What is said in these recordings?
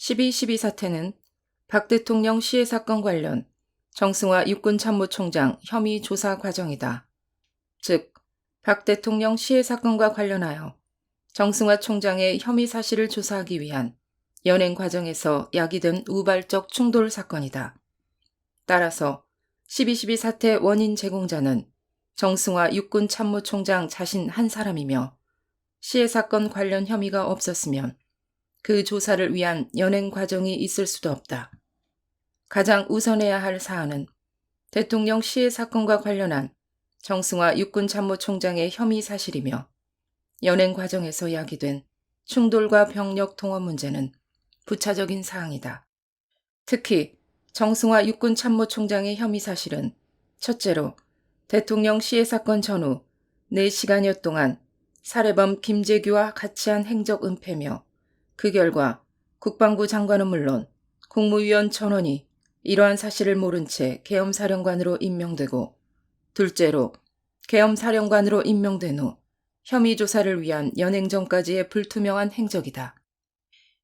12.12 사태는 박 대통령 시해 사건 관련 정승화 육군참모총장 혐의 조사 과정이다. 즉, 박 대통령 시해 사건과 관련하여 정승화 총장의 혐의 사실을 조사하기 위한 연행 과정에서 야기된 우발적 충돌 사건이다. 따라서 12.12 사태 원인 제공자는 정승화 육군참모총장 자신 한 사람이며 시해 사건 관련 혐의가 없었으면 그 조사를 위한 연행 과정이 있을 수도 없다. 가장 우선해야 할 사안은 대통령 시해 사건과 관련한 정승화 육군참모총장의 혐의 사실이며 연행 과정에서 야기된 충돌과 병력 통원 문제는 부차적인 사항이다. 특히 정승화 육군참모총장의 혐의 사실은 첫째로 대통령 시해 사건 전후 4시간여 동안 살해범 김재규와 같이 한 행적 은폐며 그 결과 국방부 장관은 물론 국무위원 전원이 이러한 사실을 모른 채 계엄사령관으로 임명되고, 둘째로 계엄사령관으로 임명된 후 혐의 조사를 위한 연행전까지의 불투명한 행적이다.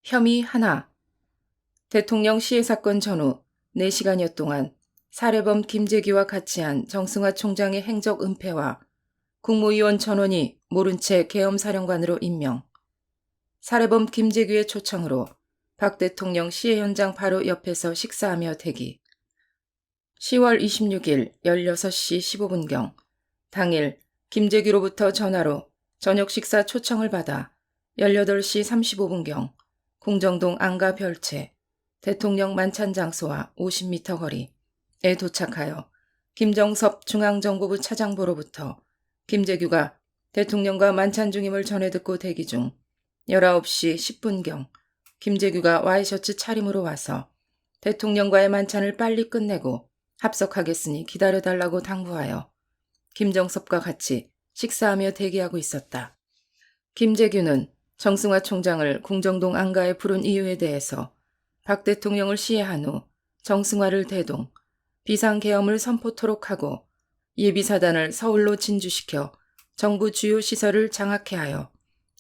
혐의 하나, 대통령 시해 사건 전후 4시간여 동안 살해범 김재규와 같이 한 정승화 총장의 행적 은폐와 국무위원 전원이 모른 채 계엄사령관으로 임명, 살해범 김재규의 초청으로 박 대통령 시해 현장 바로 옆에서 식사하며 대기. 10월 26일 16시 15분경 당일 김재규로부터 전화로 저녁 식사 초청을 받아 18시 35분경 공정동 안가 별채 대통령 만찬 장소와 50m 거리에 도착하여 김정섭 중앙정보부 차장보로부터 김재규가 대통령과 만찬 중임을 전해 듣고 대기 중 19시 10분경 김재규가 와이셔츠 차림으로 와서 대통령과의 만찬을 빨리 끝내고 합석하겠으니 기다려달라고 당부하여 김정섭과 같이 식사하며 대기하고 있었다. 김재규는 정승화 총장을 궁정동 안가에 부른 이유에 대해서 박 대통령을 시해한 후 정승화를 대동, 비상계엄을 선포토록 하고 예비사단을 서울로 진주시켜 정부 주요 시설을 장악해 하여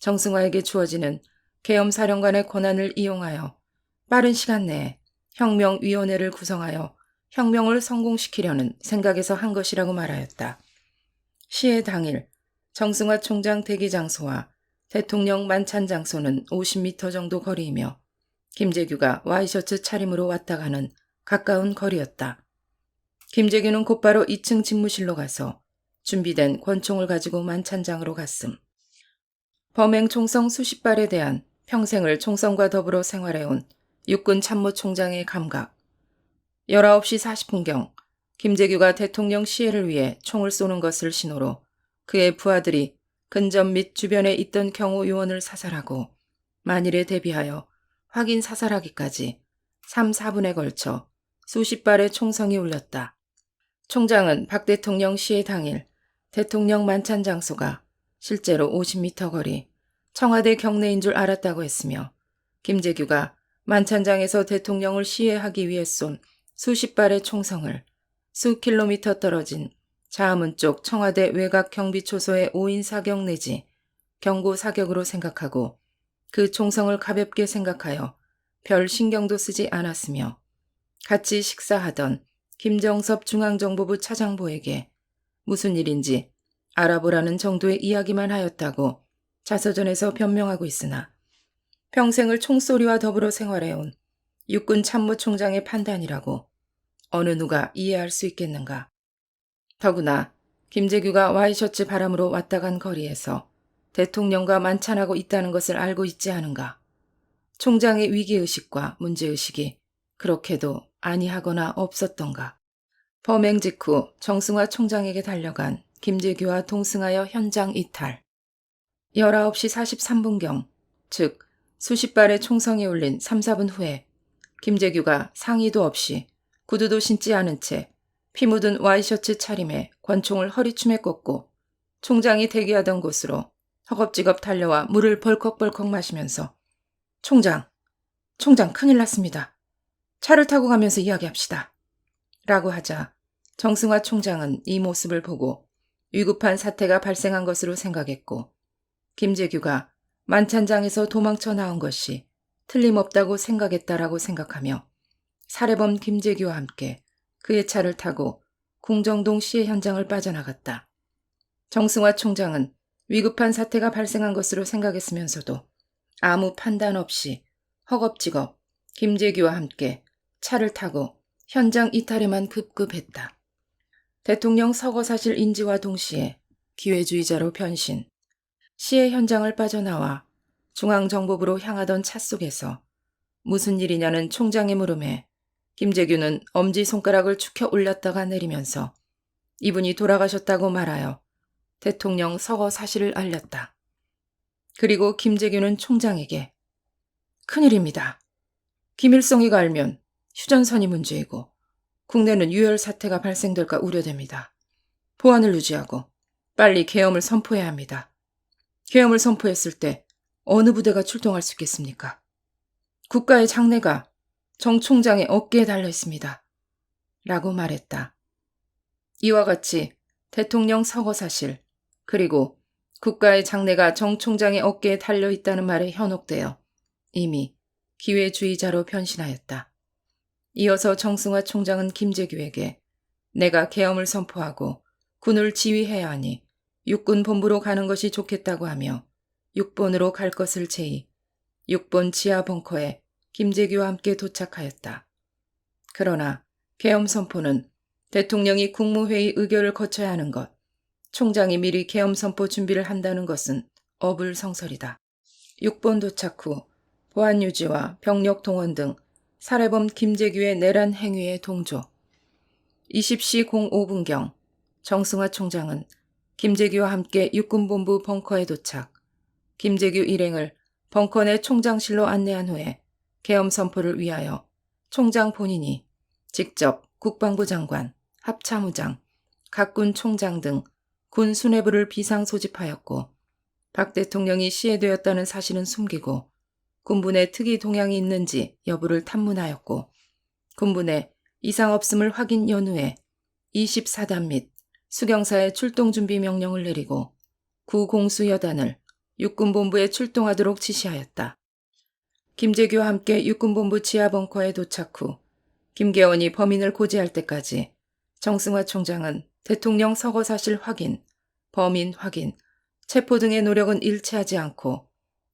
정승화에게 주어지는 계엄사령관의 권한을 이용하여 빠른 시간 내에 혁명위원회를 구성하여 혁명을 성공시키려는 생각에서 한 것이라고 말하였다. 시해 당일 정승화 총장 대기 장소와 대통령 만찬 장소는 50m 정도 거리이며 김재규가 와이셔츠 차림으로 왔다 가는 가까운 거리였다. 김재규는 곧바로 2층 집무실로 가서 준비된 권총을 가지고 만찬장으로 갔음. 범행 총성 수십 발에 대한 평생을 총성과 더불어 생활해온 육군 참모총장의 감각. 19시 40분경 김재규가 대통령 시해를 위해 총을 쏘는 것을 신호로 그의 부하들이 근접 및 주변에 있던 경호 요원을 사살하고 만일에 대비하여 확인 사살하기까지 3, 4분에 걸쳐 수십 발의 총성이 울렸다. 총장은 박 대통령 시해 당일 대통령 만찬 장소가 실제로 50m 거리 청와대 경내인 줄 알았다고 했으며 김재규가 만찬장에서 대통령을 시해하기 위해 쏜 수십 발의 총성을 수 킬로미터 떨어진 자하문 쪽 청와대 외곽 경비초소의 5인 사격 내지 경고 사격으로 생각하고 그 총성을 가볍게 생각하여 별 신경도 쓰지 않았으며 같이 식사하던 김정섭 중앙정보부 차장보에게 무슨 일인지 알아보라는 정도의 이야기만 하였다고 자서전에서 변명하고 있으나 평생을 총소리와 더불어 생활해온 육군 참모총장의 판단이라고 어느 누가 이해할 수 있겠는가. 더구나 김재규가 와이셔츠 바람으로 왔다 간 거리에서 대통령과 만찬하고 있다는 것을 알고 있지 않은가. 총장의 위기의식과 문제의식이 그렇게도 아니하거나 없었던가. 범행 직후 정승화 총장에게 달려간 김재규와 동승하여 현장 이탈. 19시 43분경, 즉 수십 발의 총성이 울린 3, 4분 후에 김재규가 상의도 없이 구두도 신지 않은 채 피 묻은 와이셔츠 차림에 권총을 허리춤에 꽂고 총장이 대기하던 곳으로 허겁지겁 달려와 물을 벌컥벌컥 마시면서 총장 큰일 났습니다. 차를 타고 가면서 이야기합시다. 라고 하자 정승화 총장은 이 모습을 보고 위급한 사태가 발생한 것으로 생각했고 김재규가 만찬장에서 도망쳐 나온 것이 틀림없다고 생각했다라고 생각하며 살해범 김재규와 함께 그의 차를 타고 궁정동 시해 현장을 빠져나갔다. 정승화 총장은 위급한 사태가 발생한 것으로 생각했으면서도 아무 판단 없이 허겁지겁 김재규와 함께 차를 타고 현장 이탈에만 급급했다. 대통령 서거사실 인지와 동시에 기회주의자로 변신. 시해 현장을 빠져나와 중앙정보부로 향하던 차 속에서 무슨 일이냐는 총장의 물음에 김재규는 엄지손가락을 축혀 올렸다가 내리면서 이분이 돌아가셨다고 말하여 대통령 서거 사실을 알렸다. 그리고 김재규는 총장에게 큰일입니다. 김일성이가 알면 휴전선이 문제이고 국내는 유혈 사태가 발생될까 우려됩니다. 보안을 유지하고 빨리 계엄을 선포해야 합니다. 계엄을 선포했을 때 어느 부대가 출동할 수 있겠습니까? 국가의 장래가 정 총장의 어깨에 달려 있습니다. 라고 말했다. 이와 같이 대통령 서거 사실 그리고 국가의 장래가 정 총장의 어깨에 달려 있다는 말에 현혹되어 이미 기회주의자로 변신하였다. 이어서 정승화 총장은 김재규에게 내가 계엄을 선포하고 군을 지휘해야 하니 육군 본부로 가는 것이 좋겠다고 하며 6번으로 갈 것을 제의 6번 지하 벙커에 김재규와 함께 도착하였다. 그러나 계엄 선포는 대통령이 국무회의 의결을 거쳐야 하는 것, 총장이 미리 계엄 선포 준비를 한다는 것은 어불성설이다. 6번 도착 후 보안 유지와 병력 동원 등 살해범 김재규의 내란 행위에 동조. 20시 05분경 정승화 총장은 김재규와 함께 육군본부 벙커에 도착. 김재규 일행을 벙커 내 총장실로 안내한 후에 계엄 선포를 위하여 총장 본인이 직접 국방부 장관, 합참의장, 각군 총장 등 군 수뇌부를 비상 소집하였고 박 대통령이 시해되었다는 사실은 숨기고 군부 내 특이 동향이 있는지 여부를 탐문하였고 군부 내 이상 없음을 확인 연후에 24단 및 수경사의 출동 준비 명령을 내리고 구공수 여단을 육군본부에 출동하도록 지시하였다. 김재규와 함께 육군본부 지하벙커에 도착 후 김계원이 범인을 고지할 때까지 정승화 총장은 대통령 서거 사실 확인, 범인 확인, 체포 등의 노력은 일치하지 않고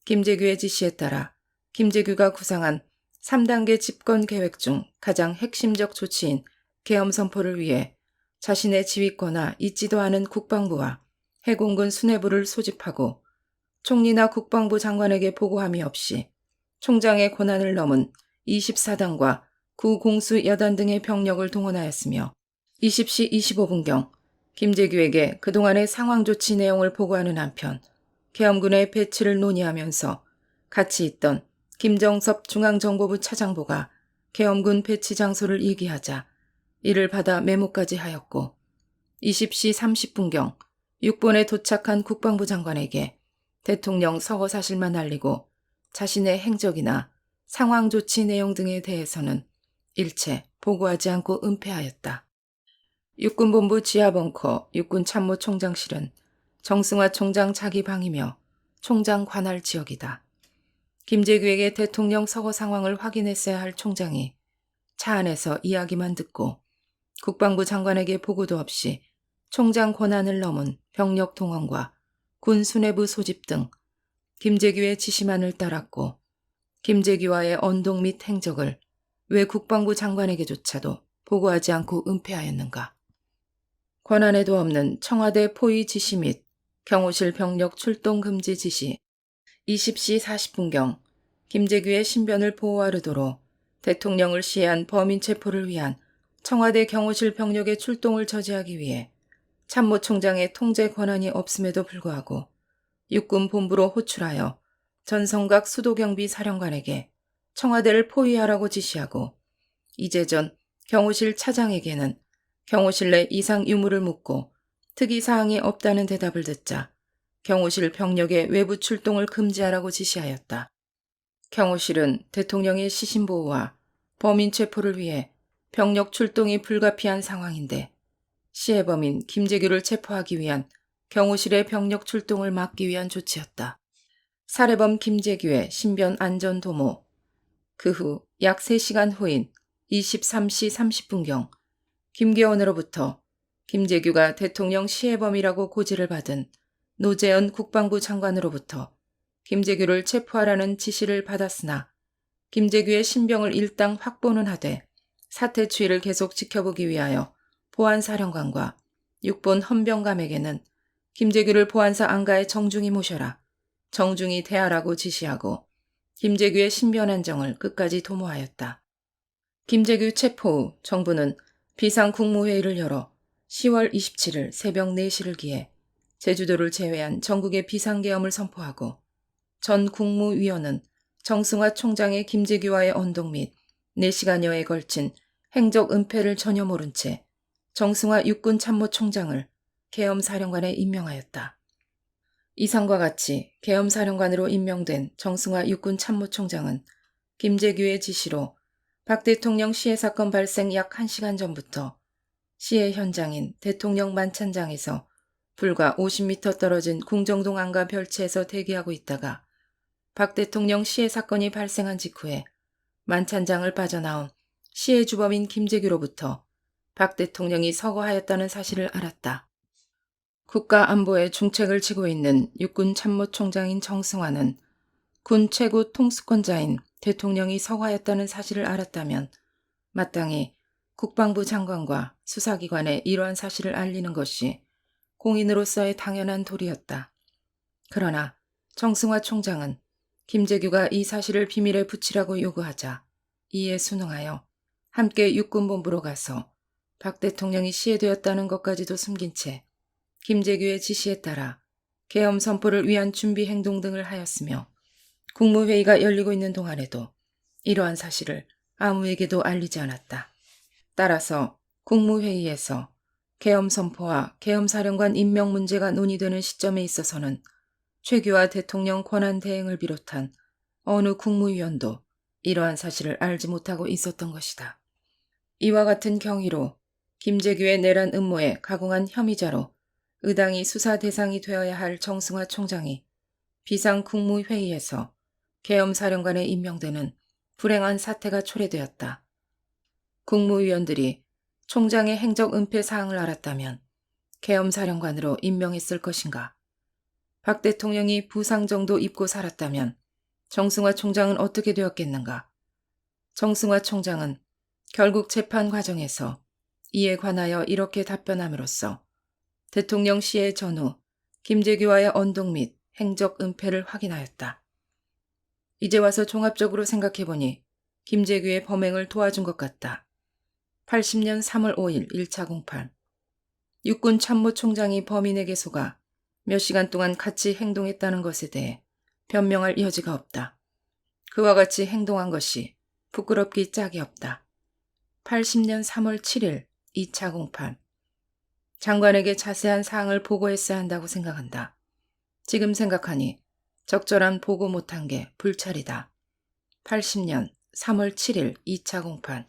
김재규의 지시에 따라 김재규가 구상한 3단계 집권 계획 중 가장 핵심적 조치인 계엄 선포를 위해 자신의 지휘권하 있지도 않은 국방부와 해공군 수뇌부를 소집하고 총리나 국방부 장관에게 보고함이 없이 총장의 권한을 넘은 24단과 구공수 여단 등의 병력을 동원하였으며 20시 25분경 김재규에게 그동안의 상황 조치 내용을 보고하는 한편 계엄군의 배치를 논의하면서 같이 있던 김정섭 중앙정보부 차장보가 계엄군 배치 장소를 얘기하자 이를 받아 메모까지 하였고 20시 30분경 6번에 도착한 국방부 장관에게 대통령 서거 사실만 알리고 자신의 행적이나 상황 조치 내용 등에 대해서는 일체 보고하지 않고 은폐하였다. 육군본부 지하벙커 육군참모총장실은 정승화 총장 자기 방이며 총장 관할 지역이다. 김재규에게 대통령 서거 상황을 확인했어야 할 총장이 차 안에서 이야기만 듣고 국방부 장관에게 보고도 없이 총장 권한을 넘은 병력 동원과 군 수뇌부 소집 등 김재규의 지시만을 따랐고 김재규와의 언동 및 행적을 왜 국방부 장관에게조차도 보고하지 않고 은폐하였는가. 권한에도 없는 청와대 포위 지시 및 경호실 병력 출동 금지 지시 20시 40분경 김재규의 신변을 보호하려도록 대통령을 시해한 범인 체포를 위한 청와대 경호실 병력의 출동을 저지하기 위해 참모총장의 통제 권한이 없음에도 불구하고 육군 본부로 호출하여 전성각 수도경비 사령관에게 청와대를 포위하라고 지시하고 이재전 경호실 차장에게는 경호실 내 이상 유무를 묻고 특이사항이 없다는 대답을 듣자 경호실 병력의 외부 출동을 금지하라고 지시하였다. 경호실은 대통령의 시신보호와 범인 체포를 위해 병력 출동이 불가피한 상황인데 시해범인 김재규를 체포하기 위한 경호실의 병력 출동을 막기 위한 조치였다. 살해범 김재규의 신변 안전 도모, 그 후 약 3시간 후인 23시 30분경 김계원으로부터 김재규가 대통령 시해범이라고 고지를 받은 노재현 국방부 장관으로부터 김재규를 체포하라는 지시를 받았으나 김재규의 신병을 일당 확보는 하되 사태 추이를 계속 지켜보기 위하여 보안사령관과 육본 헌병감에게는 김재규를 보안사 안가에 정중히 모셔라, 정중히 대하라고 지시하고 김재규의 신변 안정을 끝까지 도모하였다. 김재규 체포 후 정부는 비상국무회의를 열어 10월 27일 새벽 4시를 기해 제주도를 제외한 전국의 비상계엄을 선포하고 전 국무위원은 정승화 총장의 김재규와의 언동 및 4시간여에 걸친 행적 은폐를 전혀 모른 채 정승화 육군참모총장을 계엄사령관에 임명하였다. 이상과 같이 계엄사령관으로 임명된 정승화 육군참모총장은 김재규의 지시로 박 대통령 시해 사건 발생 약 1시간 전부터 시해 현장인 대통령 만찬장에서 불과 50m 떨어진 궁정동 안가 별채에서 대기하고 있다가 박 대통령 시해 사건이 발생한 직후에 만찬장을 빠져나온 시해 주범인 김재규로부터 박 대통령이 서거하였다는 사실을 알았다. 국가안보에 중책을 지고 있는 육군 참모총장인 정승화는 군 최고 통수권자인 대통령이 서거하였다는 사실을 알았다면 마땅히 국방부 장관과 수사기관에 이러한 사실을 알리는 것이 공인으로서의 당연한 도리였다. 그러나 정승화 총장은 김재규가 이 사실을 비밀에 붙이라고 요구하자 이에 순응하여 함께 육군본부로 가서 박 대통령이 시해되었다는 것까지도 숨긴 채 김재규의 지시에 따라 계엄 선포를 위한 준비 행동 등을 하였으며 국무회의가 열리고 있는 동안에도 이러한 사실을 아무에게도 알리지 않았다. 따라서 국무회의에서 계엄 선포와 계엄사령관 임명 문제가 논의되는 시점에 있어서는 최규하 대통령 권한 대행을 비롯한 어느 국무위원도 이러한 사실을 알지 못하고 있었던 것이다. 이와 같은 경위로 김재규의 내란 음모에 가공한 혐의자로 의당이 수사 대상이 되어야 할 정승화 총장이 비상국무회의에서 계엄사령관에 임명되는 불행한 사태가 초래되었다. 국무위원들이 총장의 행적 은폐 사항을 알았다면 계엄사령관으로 임명했을 것인가? 박 대통령이 부상 정도 입고 살았다면 정승화 총장은 어떻게 되었겠는가? 정승화 총장은 결국 재판 과정에서 이에 관하여 이렇게 답변함으로써 대통령 시해 전후 김재규와의 언동 및 행적 은폐를 확인하였다. 이제 와서 종합적으로 생각해보니 김재규의 범행을 도와준 것 같다. 80년 3월 5일 1차 공판. 육군 참모총장이 범인에게 속아 몇 시간 동안 같이 행동했다는 것에 대해 변명할 여지가 없다. 그와 같이 행동한 것이 부끄럽기 짝이 없다. 80년 3월 7일 2차 공판. 장관에게 자세한 사항을 보고했어야 한다고 생각한다. 지금 생각하니 적절한 보고 못한 게 불찰이다. 80년 3월 7일 2차 공판.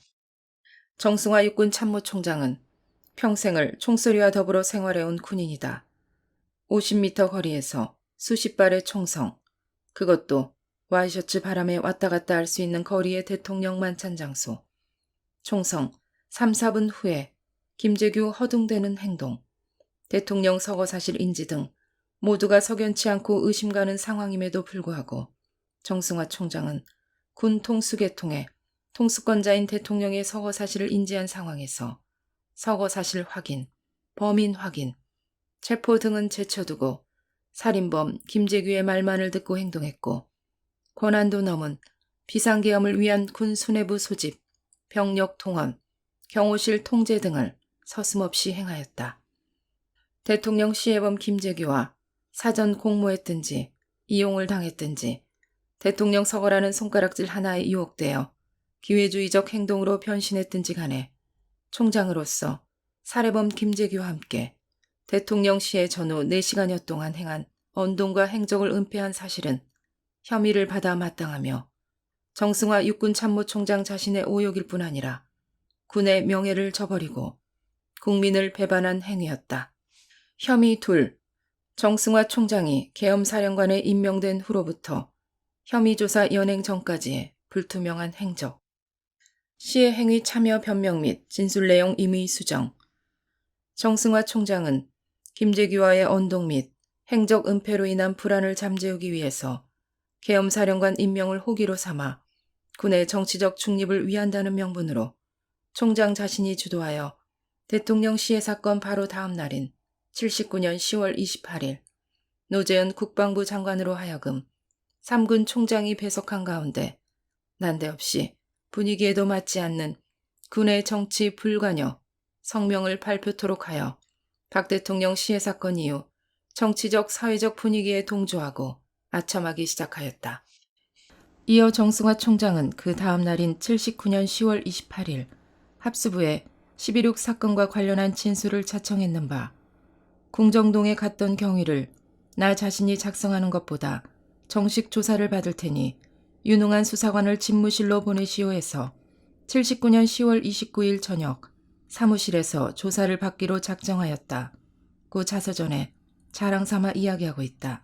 정승화 육군 참모총장은 평생을 총소리와 더불어 생활해온 군인이다. 50m 거리에서 수십 발의 총성, 그것도 와이셔츠 바람에 왔다 갔다 할 수 있는 거리의 대통령 만찬 장소. 총성 3, 4분 후에 김재규 허둥대는 행동, 대통령 서거 사실 인지 등 모두가 석연치 않고 의심 가는 상황임에도 불구하고 정승화 총장은 군 통수계통에 통수권자인 대통령의 서거 사실을 인지한 상황에서 서거 사실 확인, 범인 확인, 체포 등은 제쳐두고 살인범 김재규의 말만을 듣고 행동했고 권한도 넘은 비상계엄을 위한 군 수뇌부 소집, 병력 통원, 경호실 통제 등을 서슴없이 행하였다. 대통령 시해범 김재규와 사전 공모했든지 이용을 당했든지 대통령 서거라는 손가락질 하나에 유혹되어 기회주의적 행동으로 변신했든지 간에 총장으로서 살해범 김재규와 함께 대통령 시해 전후 4시간여 동안 행한 언동과 행적을 은폐한 사실은 혐의를 받아 마땅하며 정승화 육군 참모총장 자신의 오욕일 뿐 아니라 군의 명예를 저버리고 국민을 배반한 행위였다. 혐의 2. 정승화 총장이 계엄사령관에 임명된 후로부터 혐의조사 연행 전까지의 불투명한 행적. 시의 행위 참여 변명 및 진술 내용 임의 수정. 정승화 총장은 김재규와의 언동 및 행적 은폐로 인한 불안을 잠재우기 위해서 계엄사령관 임명을 호기로 삼아 군의 정치적 중립을 위한다는 명분으로 총장 자신이 주도하여 대통령 시해 사건 바로 다음 날인 79년 10월 28일 노재현 국방부 장관으로 하여금 3군 총장이 배석한 가운데 난데없이 분위기에도 맞지 않는 군의 정치 불관여 성명을 발표토록 하여 박 대통령 시해 사건 이후 정치적 사회적 분위기에 동조하고 아첨하기 시작하였다. 이어 정승화 총장은 그 다음 날인 79년 10월 28일 합수부에 11.6 사건과 관련한 진술을 자청했는 바 궁정동에 갔던 경위를 나 자신이 작성하는 것보다 정식 조사를 받을 테니 유능한 수사관을 집무실로 보내시오 해서 79년 10월 29일 저녁 사무실에서 조사를 받기로 작정하였다. 고 자서전에 자랑삼아 이야기하고 있다.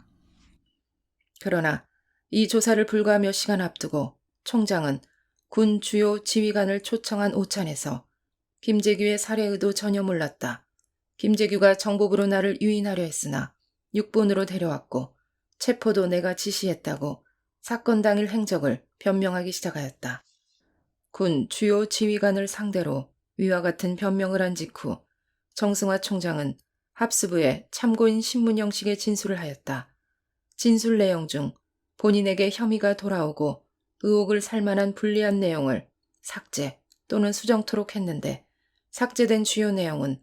그러나 이 조사를 불과 몇 시간 앞두고 총장은 군 주요 지휘관을 초청한 오찬에서 김재규의 살해 의도 전혀 몰랐다. 김재규가 정복으로 나를 유인하려 했으나 육본으로 데려왔고 체포도 내가 지시했다고 사건 당일 행적을 변명하기 시작하였다. 군 주요 지휘관을 상대로 위와 같은 변명을 한 직후 정승화 총장은 합수부에 참고인 신문 형식의 진술을 하였다. 진술 내용 중 본인에게 혐의가 돌아오고 의혹을 살만한 불리한 내용을 삭제 또는 수정토록 했는데 삭제된 주요 내용은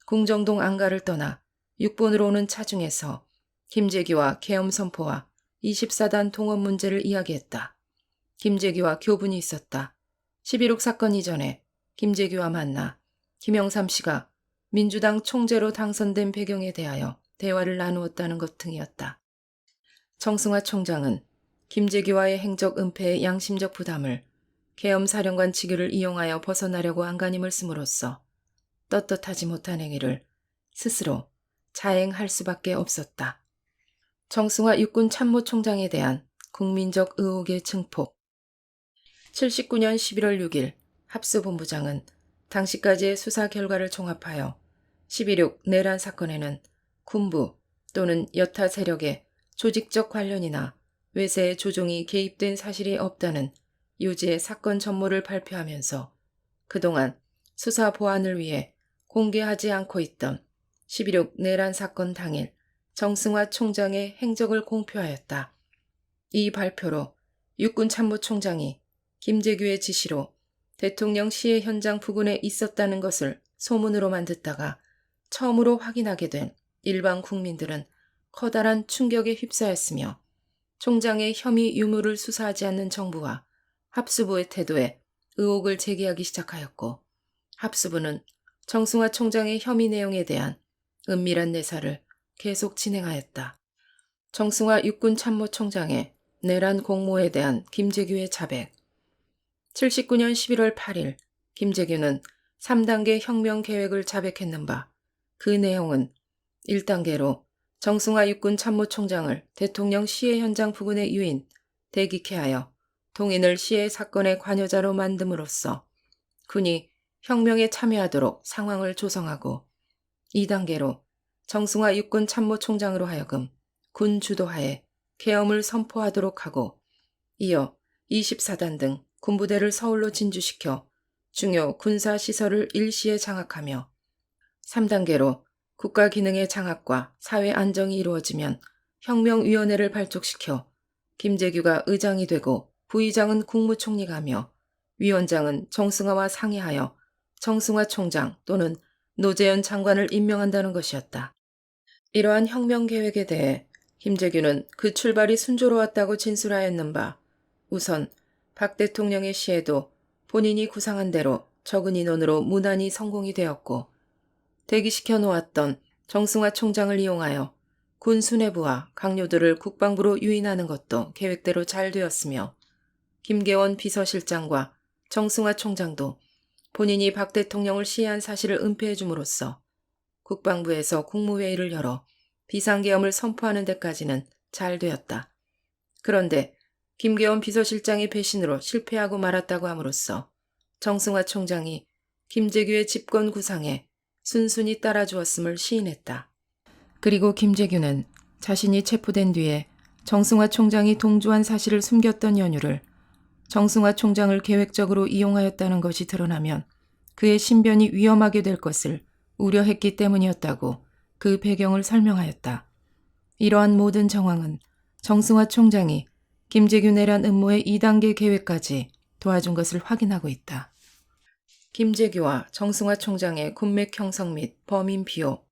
궁정동 안가를 떠나 6번으로 오는 차 중에서 김재규와 계엄 선포와 24단 동원 문제를 이야기했다. 김재규와 교분이 있었다. 11.6 사건 이전에 김재규와 만나 김영삼 씨가 민주당 총재로 당선된 배경에 대하여 대화를 나누었다는 것 등이었다. 정승화 총장은 김재규와의 행적 은폐의 양심적 부담을 계엄사령관 직위를 이용하여 벗어나려고 안간힘을 씀으로써 떳떳하지 못한 행위를 스스로 자행할 수밖에 없었다. 정승화 육군 참모총장에 대한 국민적 의혹의 증폭. 79년 11월 6일 합수본부장은 당시까지의 수사 결과를 종합하여 11.6 내란 사건에는 군부 또는 여타 세력의 조직적 관련이나 외세의 조종이 개입된 사실이 없다는 요지의 사건 전모를 발표하면서 그동안 수사 보완을 위해 공개하지 않고 있던 11.6 내란 사건 당일 정승화 총장의 행적을 공표하였다. 이 발표로 육군 참모총장이 김재규의 지시로 대통령 시해 현장 부근에 있었다는 것을 소문으로만 듣다가 처음으로 확인하게 된 일반 국민들은 커다란 충격에 휩싸였으며 총장의 혐의 유무를 수사하지 않는 정부와 합수부의 태도에 의혹을 제기하기 시작하였고 합수부는 정승화 총장의 혐의 내용에 대한 은밀한 내사를 계속 진행하였다. 정승화 육군 참모총장의 내란 공모에 대한 김재규의 자백. 79년 11월 8일 김재규는 3단계 혁명 계획을 자백했는 바 그 내용은 1단계로 정승화 육군 참모총장을 대통령 시해 현장 부근의 유인, 대기케 하여 동인을 시해 사건의 관여자로 만듦으로써 군이 혁명에 참여하도록 상황을 조성하고 2단계로 정승화 육군 참모총장으로 하여금 군 주도하에 계엄을 선포하도록 하고 이어 24단 등 군부대를 서울로 진주시켜 중요 군사시설을 일시에 장악하며 3단계로 국가 기능의 장악과 사회 안정이 이루어지면 혁명위원회를 발족시켜 김재규가 의장이 되고 부의장은 국무총리가 하며 위원장은 정승화와 상의하여 정승화 총장 또는 노재현 장관을 임명한다는 것이었다. 이러한 혁명 계획에 대해 김재규는 그 출발이 순조로웠다고 진술하였는 바 우선 박 대통령의 시에도 본인이 구상한 대로 적은 인원으로 무난히 성공이 되었고 대기시켜 놓았던 정승화 총장을 이용하여 군 수뇌부와 강요들을 국방부로 유인하는 것도 계획대로 잘 되었으며 김계원 비서실장과 정승화 총장도 본인이 박 대통령을 시해한 사실을 은폐해 줌으로써 국방부에서 국무회의를 열어 비상계엄을 선포하는 데까지는 잘 되었다. 그런데 김계원 비서실장의 배신으로 실패하고 말았다고 함으로써 정승화 총장이 김재규의 집권 구상에 순순히 따라주었음을 시인했다. 그리고 김재규는 자신이 체포된 뒤에 정승화 총장이 동조한 사실을 숨겼던 연유를 정승화 총장을 계획적으로 이용하였다는 것이 드러나면 그의 신변이 위험하게 될 것을 우려했기 때문이었다고 그 배경을 설명하였다. 이러한 모든 정황은 정승화 총장이 김재규 내란 음모의 2단계 계획까지 도와준 것을 확인하고 있다. 김재규와 정승화 총장의 군맥 형성 및 범인 비호.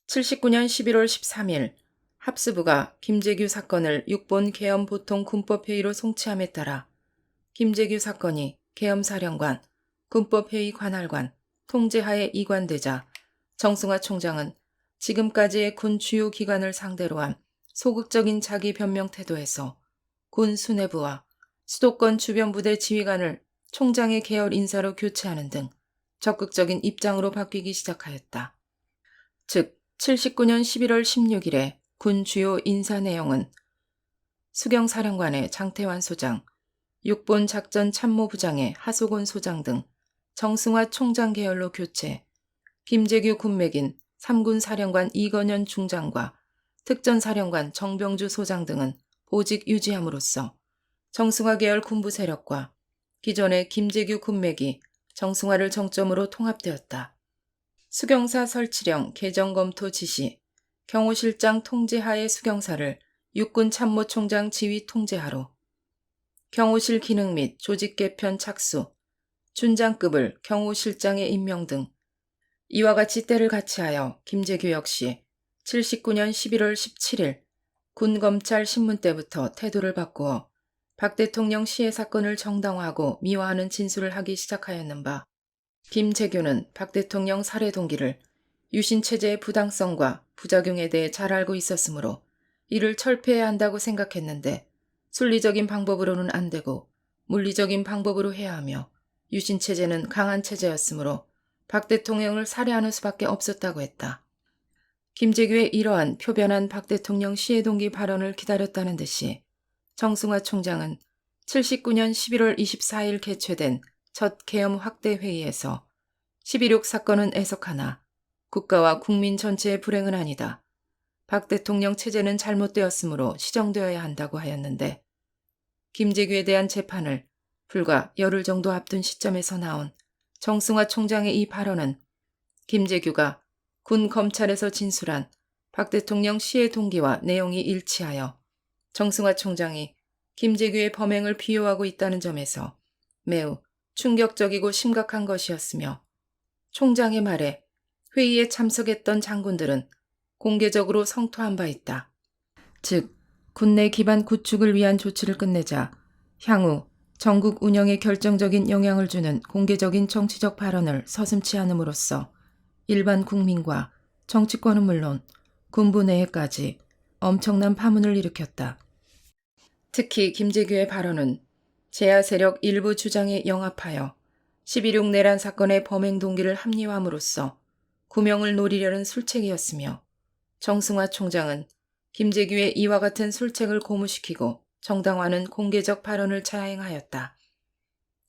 79년 11월 13일 합수부가 김재규 사건을 6본 계엄 보통 군법회의로 송치함에 따라 김재규 사건이 계엄사령관, 군법회의 관할관, 통제하에 이관되자 정승화 총장은 지금까지의 군 주요 기관을 상대로 한 소극적인 자기 변명 태도에서 군 수뇌부와 수도권 주변 부대 지휘관을 총장의 계열 인사로 교체하는 등 적극적인 입장으로 바뀌기 시작하였다. 즉 79년 11월 16일에 군 주요 인사 내용은 수경사령관의 장태환 소장, 6본 작전참모부장의 하소곤 소장 등 정승화 총장 계열로 교체, 김재규 군맥인 3군 사령관 이건현 중장과 특전사령관 정병주 소장 등은 보직 유지함으로써 정승화 계열 군부 세력과 기존의 김재규 군맥이 정승화를 정점으로 통합되었다. 수경사 설치령 개정 검토 지시, 경호실장 통제하의 수경사를 육군 참모총장 지휘 통제하로, 경호실 기능 및 조직 개편 착수, 준장급을 경호실장에 임명 등 이와 같이 때를 같이하여 김재규 역시 79년 11월 17일 군검찰 신문 때부터 태도를 바꾸어 박 대통령 시해 사건을 정당화하고 미화하는 진술을 하기 시작하였는 바, 김재규는 박 대통령 살해 동기를 유신체제의 부당성과 부작용에 대해 잘 알고 있었으므로 이를 철폐해야 한다고 생각했는데 순리적인 방법으로는 안 되고 물리적인 방법으로 해야 하며 유신체제는 강한 체제였으므로 박 대통령을 살해하는 수밖에 없었다고 했다. 김재규의 이러한 표변한 박 대통령 시해 동기 발언을 기다렸다는 듯이 정승화 총장은 79년 11월 24일 개최된 첫 계엄 확대 회의에서 12.6 사건은 애석하나 국가와 국민 전체의 불행은 아니다. 박 대통령 체제는 잘못되었으므로 시정되어야 한다고 하였는데 김재규에 대한 재판을 불과 열흘 정도 앞둔 시점에서 나온 정승화 총장의 이 발언은 김재규가 군 검찰에서 진술한 박 대통령 시해 동기와 내용이 일치하여 정승화 총장이 김재규의 범행을 비호하고 있다는 점에서 매우 충격적이고 심각한 것이었으며 총장의 말에 회의에 참석했던 장군들은 공개적으로 성토한 바 있다. 즉, 군내 기반 구축을 위한 조치를 끝내자 향후 전국 운영에 결정적인 영향을 주는 공개적인 정치적 발언을 서슴지 않음으로써 일반 국민과 정치권은 물론 군부 내에까지 엄청난 파문을 일으켰다. 특히 김재규의 발언은 제야 세력 일부 주장에 영합하여 12.6 내란 사건의 범행 동기를 합리화함으로써 구명을 노리려는 술책이었으며 정승화 총장은 김재규의 이와 같은 술책을 고무시키고 정당화하는 공개적 발언을 자행하였다.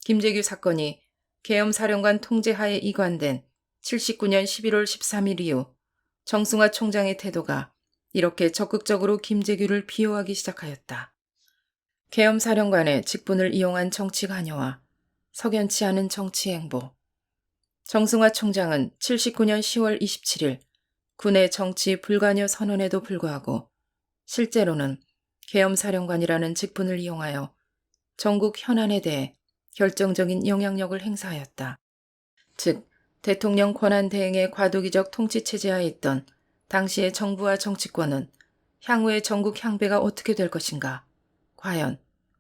김재규 사건이 계엄사령관 통제하에 이관된 79년 11월 13일 이후 정승화 총장의 태도가 이렇게 적극적으로 김재규를 비호하기 시작하였다. 계엄사령관의 직분을 이용한 정치 관여와 석연치 않은 정치 행보. 정승화 총장은 79년 10월 27일 군의 정치 불관여 선언에도 불구하고 실제로는 계엄사령관이라는 직분을 이용하여 전국 현안에 대해 결정적인 영향력을 행사하였다. 즉, 대통령 권한 대행의 과도기적 통치체제하에 있던 당시의 정부와 정치권은 향후의 전국 향배가 어떻게 될 것인가, 과연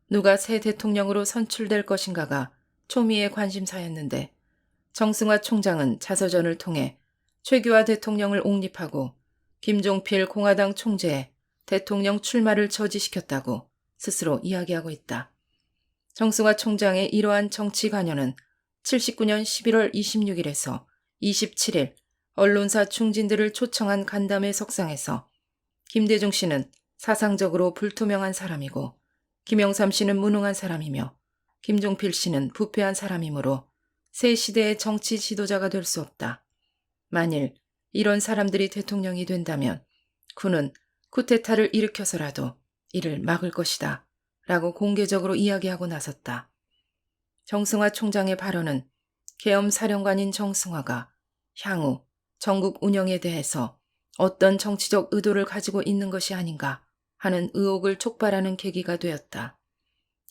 누가 새 대통령으로 선출될 것인가가 초미의 관심사였는데 정승화 총장은 자서전을 통해 최규하 대통령을 옹립하고 김종필 공화당 총재에 대통령 출마를 저지시켰다고 스스로 이야기하고 있다. 정승화 총장의 이러한 정치 관여는 79년 11월 26일에서 27일 언론사 중진들을 초청한 간담회 석상에서 김대중 씨는 사상적으로 불투명한 사람이고 김영삼 씨는 무능한 사람이며 김종필 씨는 부패한 사람이므로 새 시대의 정치 지도자가 될 수 없다. 만일 이런 사람들이 대통령이 된다면 군은 쿠데타를 일으켜서라도 이를 막을 것이다 라고 공개적으로 이야기하고 나섰다. 정승화 총장의 발언은 계엄 사령관인 정승화가 향후 전국 운영에 대해서 어떤 정치적 의도를 가지고 있는 것이 아닌가 하는 의혹을 촉발하는 계기가 되었다.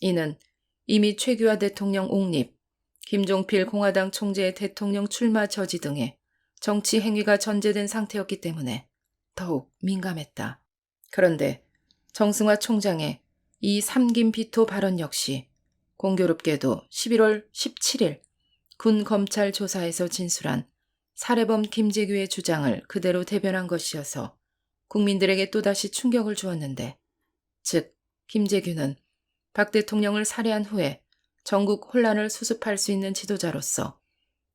이는 이미 최규하 대통령 옹립, 김종필 공화당 총재의 대통령 출마 저지 등의 정치 행위가 전제된 상태였기 때문에 더욱 민감했다. 그런데 정승화 총장의 이 삼김 비토 발언 역시 공교롭게도 11월 17일 군 검찰 조사에서 진술한 살해범 김재규의 주장을 그대로 대변한 것이어서 국민들에게 또다시 충격을 주었는데, 즉 김재규는 박 대통령을 살해한 후에 전국 혼란을 수습할 수 있는 지도자로서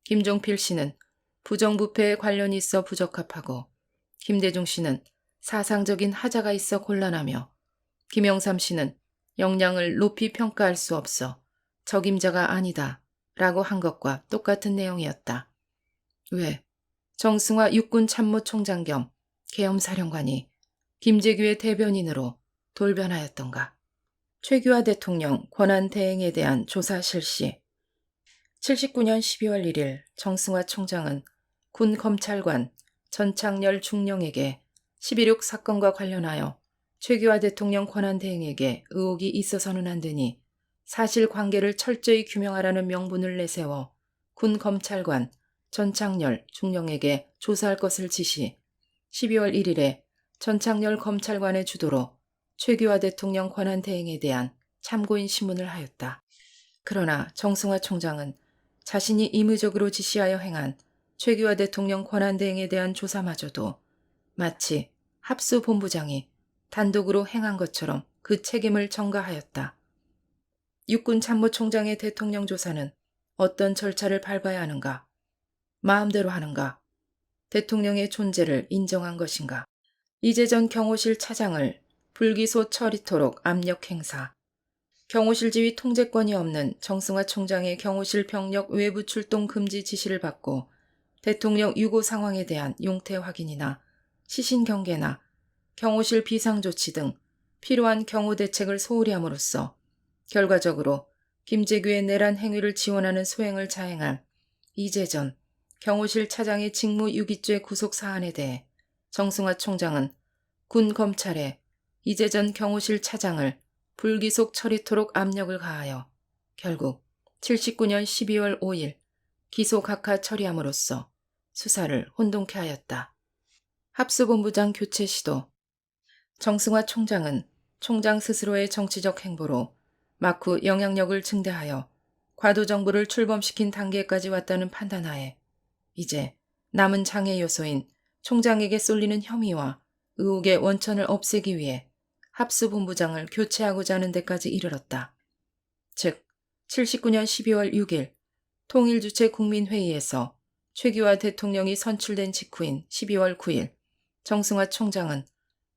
김종필 씨는 부정부패에 관련이 있어 부적합하고 김대중 씨는 사상적인 하자가 있어 곤란하며 김영삼 씨는 역량을 높이 평가할 수 없어 적임자가 아니다 라고 한 것과 똑같은 내용이었다. 왜 정승화 육군참모총장 겸 계엄사령관이 김재규의 대변인으로 돌변하였던가. 최규하 대통령 권한대행에 대한 조사 실시. 79년 12월 1일 정승화 총장은 군 검찰관 전창열 중령에게 12.6 사건과 관련하여 최규하 대통령 권한대행에게 의혹이 있어서는 안 되니 사실관계를 철저히 규명하라는 명분을 내세워 군 검찰관 전창열 중령에게 조사할 것을 지시 12월 1일에 전창열 검찰관의 주도로 최규하 대통령 권한대행에 대한 참고인 신문을 하였다. 그러나 정승화 총장은 자신이 임의적으로 지시하여 행한 최규하 대통령 권한대행에 대한 조사마저도 마치 합수본부장이 단독으로 행한 것처럼 그 책임을 전가하였다. 육군참모총장의 대통령 조사는 어떤 절차를 밟아야 하는가? 마음대로 하는가? 대통령의 존재를 인정한 것인가? 이재전 경호실 차장을 불기소 처리토록 압력 행사. 경호실 지휘 통제권이 없는 정승화 총장의 경호실 병력 외부 출동 금지 지시를 받고 대통령 유고 상황에 대한 용태 확인이나 시신 경계나 경호실 비상조치 등 필요한 경호 대책을 소홀히 함으로써 결과적으로 김재규의 내란 행위를 지원하는 소행을 자행한 이재전 경호실 차장의 직무유기죄 구속사안에 대해 정승화 총장은 군 검찰에 이재전 경호실 차장을 불기속 처리토록 압력을 가하여 결국 79년 12월 5일 기소 각하 처리함으로써 수사를 혼동케 하였다. 합수본부장 교체 시도. 정승화 총장은 총장 스스로의 정치적 행보로 막후 영향력을 증대하여 과도정부를 출범시킨 단계까지 왔다는 판단하에 이제 남은 장애 요소인 총장에게 쏠리는 혐의와 의혹의 원천을 없애기 위해 합수본부장을 교체하고자 하는 데까지 이르렀다. 즉 79년 12월 6일 통일주체 국민회의에서 최규하 대통령이 선출된 직후인 12월 9일 정승화 총장은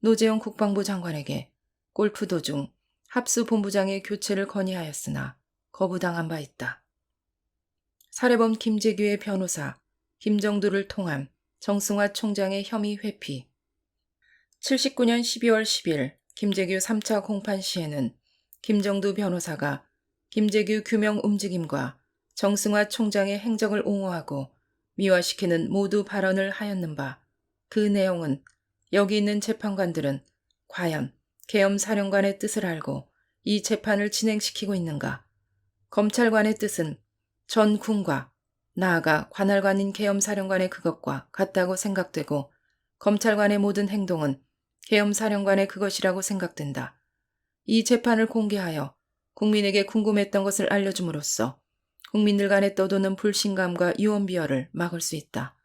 노재용 국방부 장관에게 골프 도중 합수본부장의 교체를 건의하였으나 거부당한 바 있다. 살해범 김재규의 변호사 김정두를 통한 정승화 총장의 혐의 회피. 79년 12월 10일 김재규 3차 공판 시에는 김정두 변호사가 김재규 규명 움직임과 정승화 총장의 행적을 옹호하고 미화시키는 모두 발언을 하였는 바, 그 내용은 여기 있는 재판관들은 과연 계엄 사령관의 뜻을 알고 이 재판을 진행시키고 있는가? 검찰관의 뜻은 전 군과 나아가 관할관인 계엄 사령관의 그것과 같다고 생각되고 검찰관의 모든 행동은 계엄 사령관의 그것이라고 생각된다. 이 재판을 공개하여 국민에게 궁금했던 것을 알려줌으로써 국민들 간에 떠도는 불신감과 유언비어를 막을 수 있다.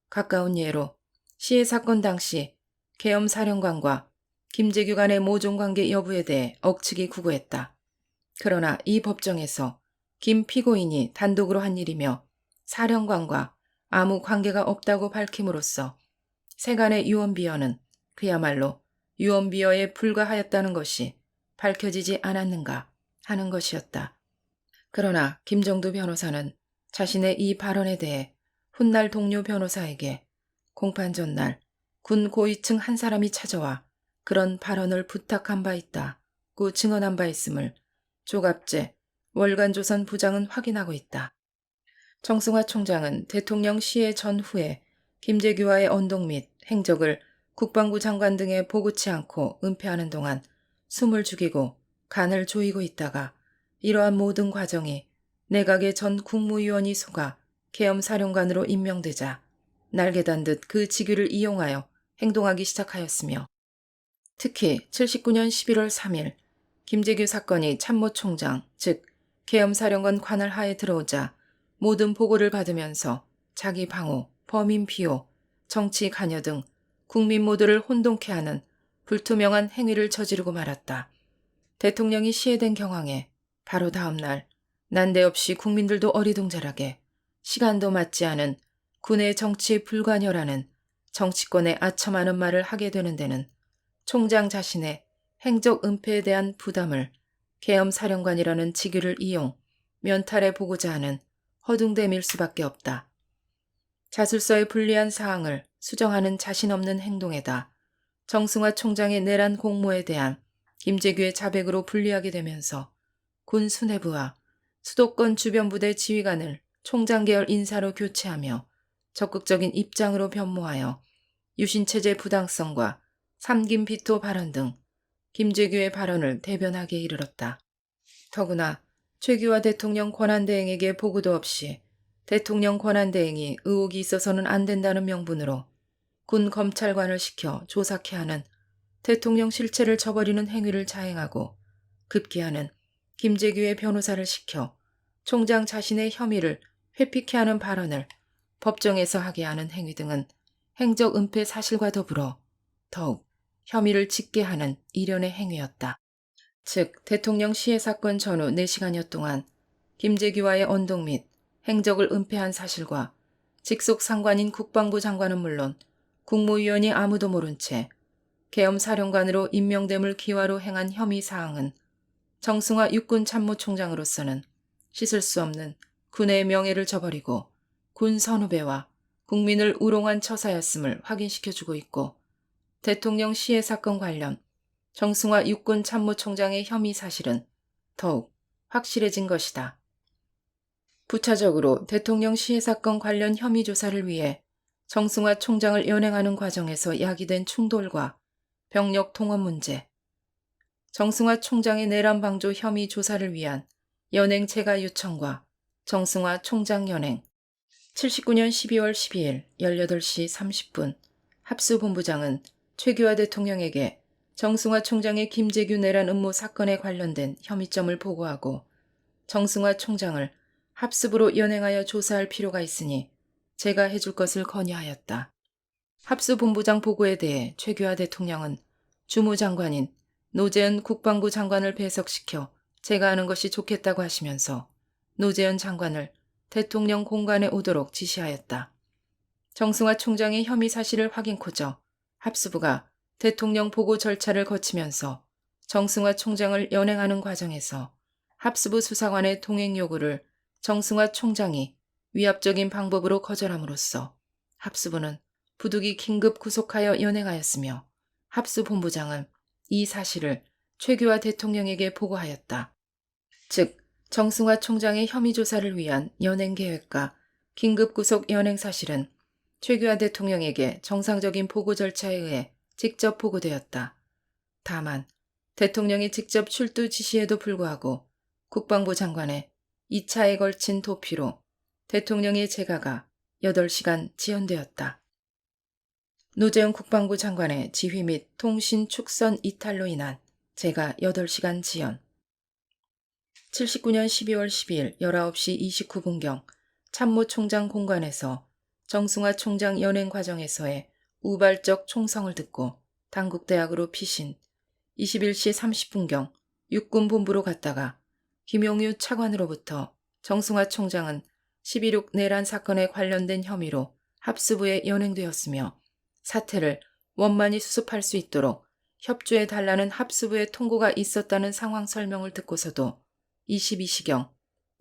가까운 예로 시해 사건 당시 계엄 사령관과 김재규 간의 모종관계 여부에 대해 억측이 구구했다. 그러나 이 법정에서 김 피고인이 단독으로 한 일이며 사령관과 아무 관계가 없다고 밝힘으로써 세간의 유언비어는 그야말로 유언비어에 불과하였다는 것이 밝혀지지 않았는가 하는 것이었다. 그러나 김정두 변호사는 자신의 이 발언에 대해 훗날 동료 변호사에게 공판 전날 군 고위층 한 사람이 찾아와 그런 발언을 부탁한 바 있다고 증언한 바 있음을 조갑재 월간조선 부장은 확인하고 있다. 정승화 총장은 대통령 시해 전후에 김재규와의 언동 및 행적을 국방부 장관 등에 보고치 않고 은폐하는 동안 숨을 죽이고 간을 조이고 있다가 이러한 모든 과정이 내각의 전 국무위원이 속아 계엄사령관으로 임명되자 날개단 듯 그 직위를 이용하여 행동하기 시작하였으며 특히 79년 11월 3일 김재규 사건이 참모총장 즉 계엄사령관 관할 하에 들어오자 모든 보고를 받으면서 자기 방호, 범인 비호, 정치 관여 등 국민 모두를 혼동케 하는 불투명한 행위를 저지르고 말았다. 대통령이 시해된 경황에 바로 다음 날 난데없이 국민들도 어리둥절하게 시간도 맞지 않은 군의 정치 불관여라는 정치권의 아첨하는 말을 하게 되는 데는 총장 자신의 행적 은폐에 대한 부담을 계엄사령관이라는 직위를 이용 면탈해 보고자 하는 허둥대밀 수밖에 없다. 자술서의 불리한 사항을 수정하는 자신 없는 행동에다 정승화 총장의 내란 공모에 대한 김재규의 자백으로 불리하게 되면서 군 수뇌부와 수도권 주변 부대 지휘관을 총장 계열 인사로 교체하며 적극적인 입장으로 변모하여 유신체제 부당성과 삼김 비토 발언 등 김재규의 발언을 대변하게 이르렀다. 더구나 최규하 대통령 권한대행에게 보고도 없이 대통령 권한대행이 의혹이 있어서는 안 된다는 명분으로 군 검찰관을 시켜 조사케 하는 대통령 실체를 저버리는 행위를 자행하고 급기야는 김재규의 변호사를 시켜 총장 자신의 혐의를 회피케 하는 발언을 법정에서 하게 하는 행위 등은 행적 은폐 사실과 더불어 더욱 혐의를 짓게 하는 일련의 행위였다. 즉 대통령 시해 사건 전후 4시간여 동안 김재규와의 언동 및 행적을 은폐한 사실과 직속 상관인 국방부 장관은 물론 국무위원이 아무도 모른 채 계엄사령관으로 임명됨을 기화로 행한 혐의 사항은 정승화 육군 참모총장으로서는 씻을 수 없는 군의 명예를 저버리고 군 선후배와 국민을 우롱한 처사였음을 확인시켜주고 있고 대통령 시해 사건 관련 정승화 육군 참모총장의 혐의 사실은 더욱 확실해진 것이다. 부차적으로 대통령 시해 사건 관련 혐의 조사를 위해 정승화 총장을 연행하는 과정에서 야기된 충돌과 병력 통원 문제, 정승화 총장의 내란 방조 혐의 조사를 위한 연행 재가 요청과 정승화 총장 연행, 79년 12월 12일 18시 30분 합수본부장은 최규하 대통령에게 정승화 총장의 김재규 내란 음모 사건에 관련된 혐의점을 보고하고 정승화 총장을 합수부로 연행하여 조사할 필요가 있으니 제가 해줄 것을 건의하였다. 합수본부장 보고에 대해 최규하 대통령은 주무장관인 노재현 국방부 장관을 배석시켜 제가 하는 것이 좋겠다고 하시면서 노재현 장관을 대통령 공관에 오도록 지시하였다. 정승화 총장의 혐의 사실을 확인코저 합수부가 대통령 보고 절차를 거치면서 정승화 총장을 연행하는 과정에서 합수부 수사관의 동행 요구를 정승화 총장이 위압적인 방법으로 거절함으로써 합수부는 부득이 긴급 구속하여 연행하였으며 합수본부장은 이 사실을 최규하 대통령에게 보고하였다. 즉 정승화 총장의 혐의 조사를 위한 연행 계획과 긴급 구속 연행 사실은 최규하 대통령에게 정상적인 보고 절차에 의해 직접 보고되었다. 다만 대통령이 직접 출두 지시에도 불구하고 국방부 장관의 2차에 걸친 도피로 대통령의 재가가 8시간 지연되었다. 노재현 국방부 장관의 지휘 및 통신 축선 이탈로 인한 재가 8시간 지연. 79년 12월 12일 19시 29분경 참모총장 공관에서 정승화 총장 연행 과정에서의 우발적 총성을 듣고 당국대학으로 피신 21시 30분경 육군본부로 갔다가 김용유 차관으로부터 정승화 총장은 12.6 내란 사건에 관련된 혐의로 합수부에 연행되었으며 사태를 원만히 수습할 수 있도록 협조해 달라는 합수부의 통고가 있었다는 상황 설명을 듣고서도 22시경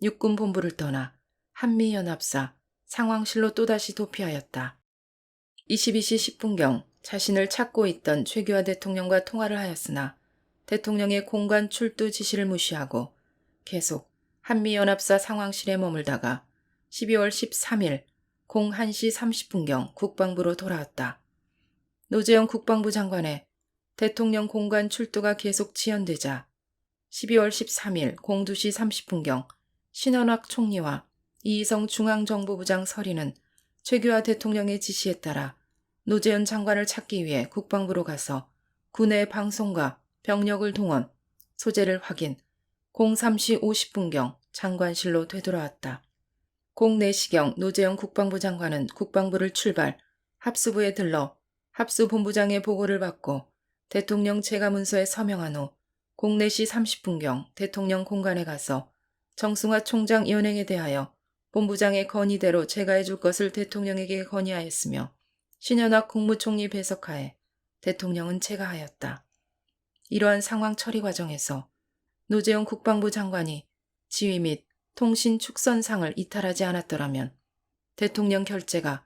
육군본부를 떠나 한미연합사 상황실로 또다시 도피하였다. 22시 10분경 자신을 찾고 있던 최규하 대통령과 통화를 하였으나 대통령의 공관 출두 지시를 무시하고 계속 한미연합사 상황실에 머물다가 12월 13일 01시 30분경 국방부로 돌아왔다. 노재현 국방부 장관의 대통령 공관 출두가 계속 지연되자 12월 13일 02시 30분경 신원학 총리와 이희성 중앙정보부장 서리는 최규하 대통령의 지시에 따라 노재현 장관을 찾기 위해 국방부로 가서 군의 방송과 병력을 동원, 소재를 확인, 03시 50분경 장관실로 되돌아왔다. 04시경 노재현 국방부 장관은 국방부를 출발, 합수부에 들러 합수본부장의 보고를 받고 대통령 제가문서에 서명한 후 04시 30분경 대통령 공관에 가서 정승화 총장 연행에 대하여 본부장의 건의대로 제가해줄 것을 대통령에게 건의하였으며 신현학 국무총리 배석하에 대통령은 제가하였다. 이러한 상황 처리 과정에서 노재현 국방부 장관이 지휘 및 통신 축선상을 이탈하지 않았더라면 대통령 결재가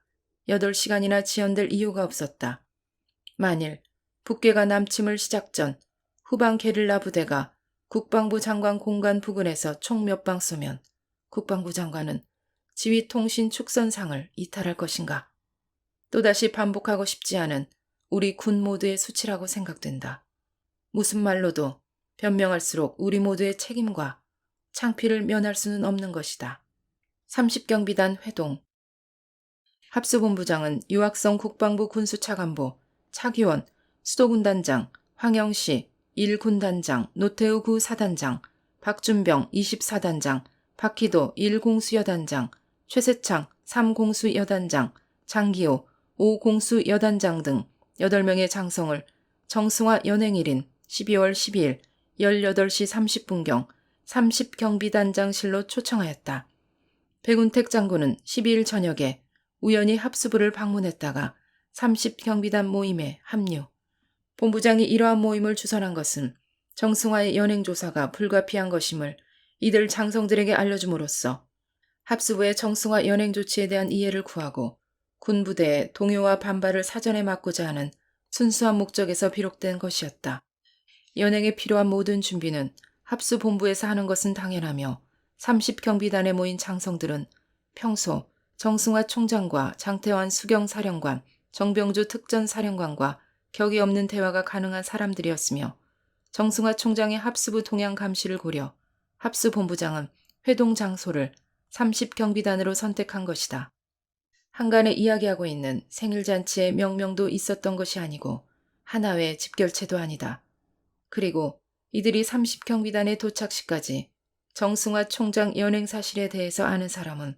8시간이나 지연될 이유가 없었다. 만일 북괴가 남침을 시작 전 후방 게릴라 부대가 국방부 장관 공관 부근에서 총 몇 방 쏘면 국방부 장관은 지휘 통신 축선상을 이탈할 것인가? 또다시 반복하고 싶지 않은 우리 군 모두의 수치라고 생각된다. 무슨 말로도 변명할수록 우리 모두의 책임과 창피를 면할 수는 없는 것이다. 30경비단 회동 합수본부장은 유학성 국방부 군수차관보, 차기원, 수도군단장, 황영시, 1군단장, 노태우 구사단장, 박준병 24단장, 박희도 1공수여단장, 최세창 3공수여단장, 장기호 5공수여단장 등 8명의 장성을 정승화 연행일인 12월 12일 18시 30분경 30경비단장실로 초청하였다. 백운택 장군은 12일 저녁에 우연히 합수부를 방문했다가 30경비단 모임에 합류. 본부장이 이러한 모임을 주선한 것은 정승화의 연행조사가 불가피한 것임을 이들 장성들에게 알려줌으로써 합수부의 정승화 연행 조치에 대한 이해를 구하고 군부대의 동요와 반발을 사전에 막고자 하는 순수한 목적에서 비롯된 것이었다. 연행에 필요한 모든 준비는 합수본부에서 하는 것은 당연하며 30경비단에 모인 장성들은 평소 정승화 총장과 장태환 수경사령관, 정병주 특전사령관과 격이 없는 대화가 가능한 사람들이었으며 정승화 총장의 합수부 동향 감시를 고려 합수본부장은 회동 장소를 30경비단으로 선택한 것이다. 한간에 이야기하고 있는 생일잔치의 명명도 있었던 것이 아니고 하나회의 집결체도 아니다. 그리고 이들이 30경비단에 도착 시까지 정승화 총장 연행 사실에 대해서 아는 사람은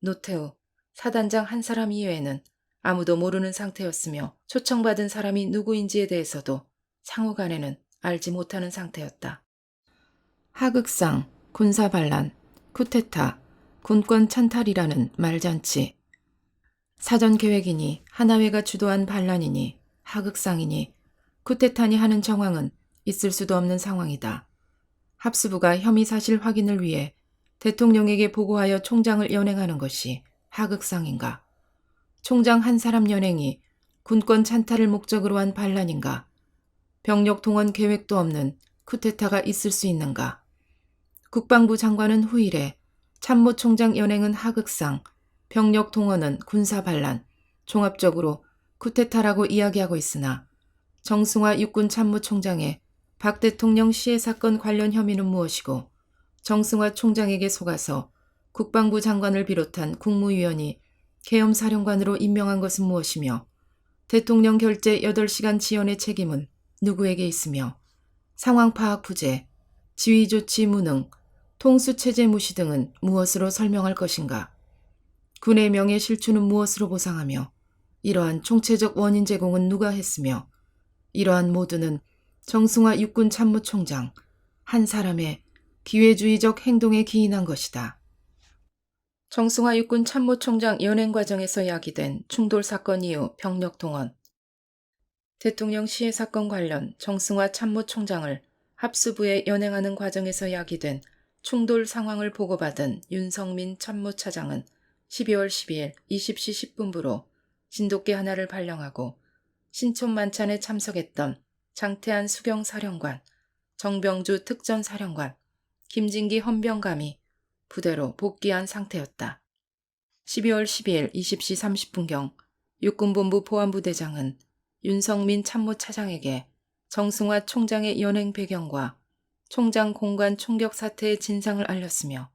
노태우, 사단장 한 사람 이외에는 아무도 모르는 상태였으며 초청받은 사람이 누구인지에 대해서도 상호간에는 알지 못하는 상태였다. 하극상, 군사반란, 쿠데타, 군권 찬탈이라는 말잔치. 사전계획이니 하나회가 주도한 반란이니 하극상이니 쿠데타니 하는 정황은 있을 수도 없는 상황이다. 합수부가 혐의 사실 확인을 위해 대통령에게 보고하여 총장을 연행하는 것이 하극상인가? 총장 한 사람 연행이 군권 찬탈을 목적으로 한 반란인가? 병력 동원 계획도 없는 쿠데타가 있을 수 있는가? 국방부 장관은 후일에 참모총장 연행은 하극상, 병력 동원은 군사반란, 종합적으로 쿠데타라고 이야기하고 있으나 정승화 육군 참모총장의 박 대통령 시해 사건 관련 혐의는 무엇이고 정승화 총장에게 속아서 국방부 장관을 비롯한 국무위원이 계엄사령관으로 임명한 것은 무엇이며 대통령 결재 8시간 지연의 책임은 누구에게 있으며 상황 파악 부재, 지휘조치 무능, 통수체제 무시 등은 무엇으로 설명할 것인가? 군의 명예 실추는 무엇으로 보상하며 이러한 총체적 원인 제공은 누가 했으며 이러한 모두는 정승화 육군 참모총장 한 사람의 기회주의적 행동에 기인한 것이다. 정승화 육군 참모총장 연행 과정에서 야기된 충돌 사건 이후 병력 동원. 대통령 시해 사건 관련 정승화 참모총장을 합수부에 연행하는 과정에서 야기된 충돌 상황을 보고받은 윤성민 참모차장은 12월 12일 20시 10분부로 진돗개 하나를 발령하고 신촌 만찬에 참석했던 장태한 수경사령관, 정병주 특전사령관, 김진기 헌병감이 부대로 복귀한 상태였다. 12월 12일 20시 30분경 육군본부 보안부대장은 윤성민 참모차장에게 정승화 총장의 연행 배경과 총장 공관 총격 사태의 진상을 알렸으며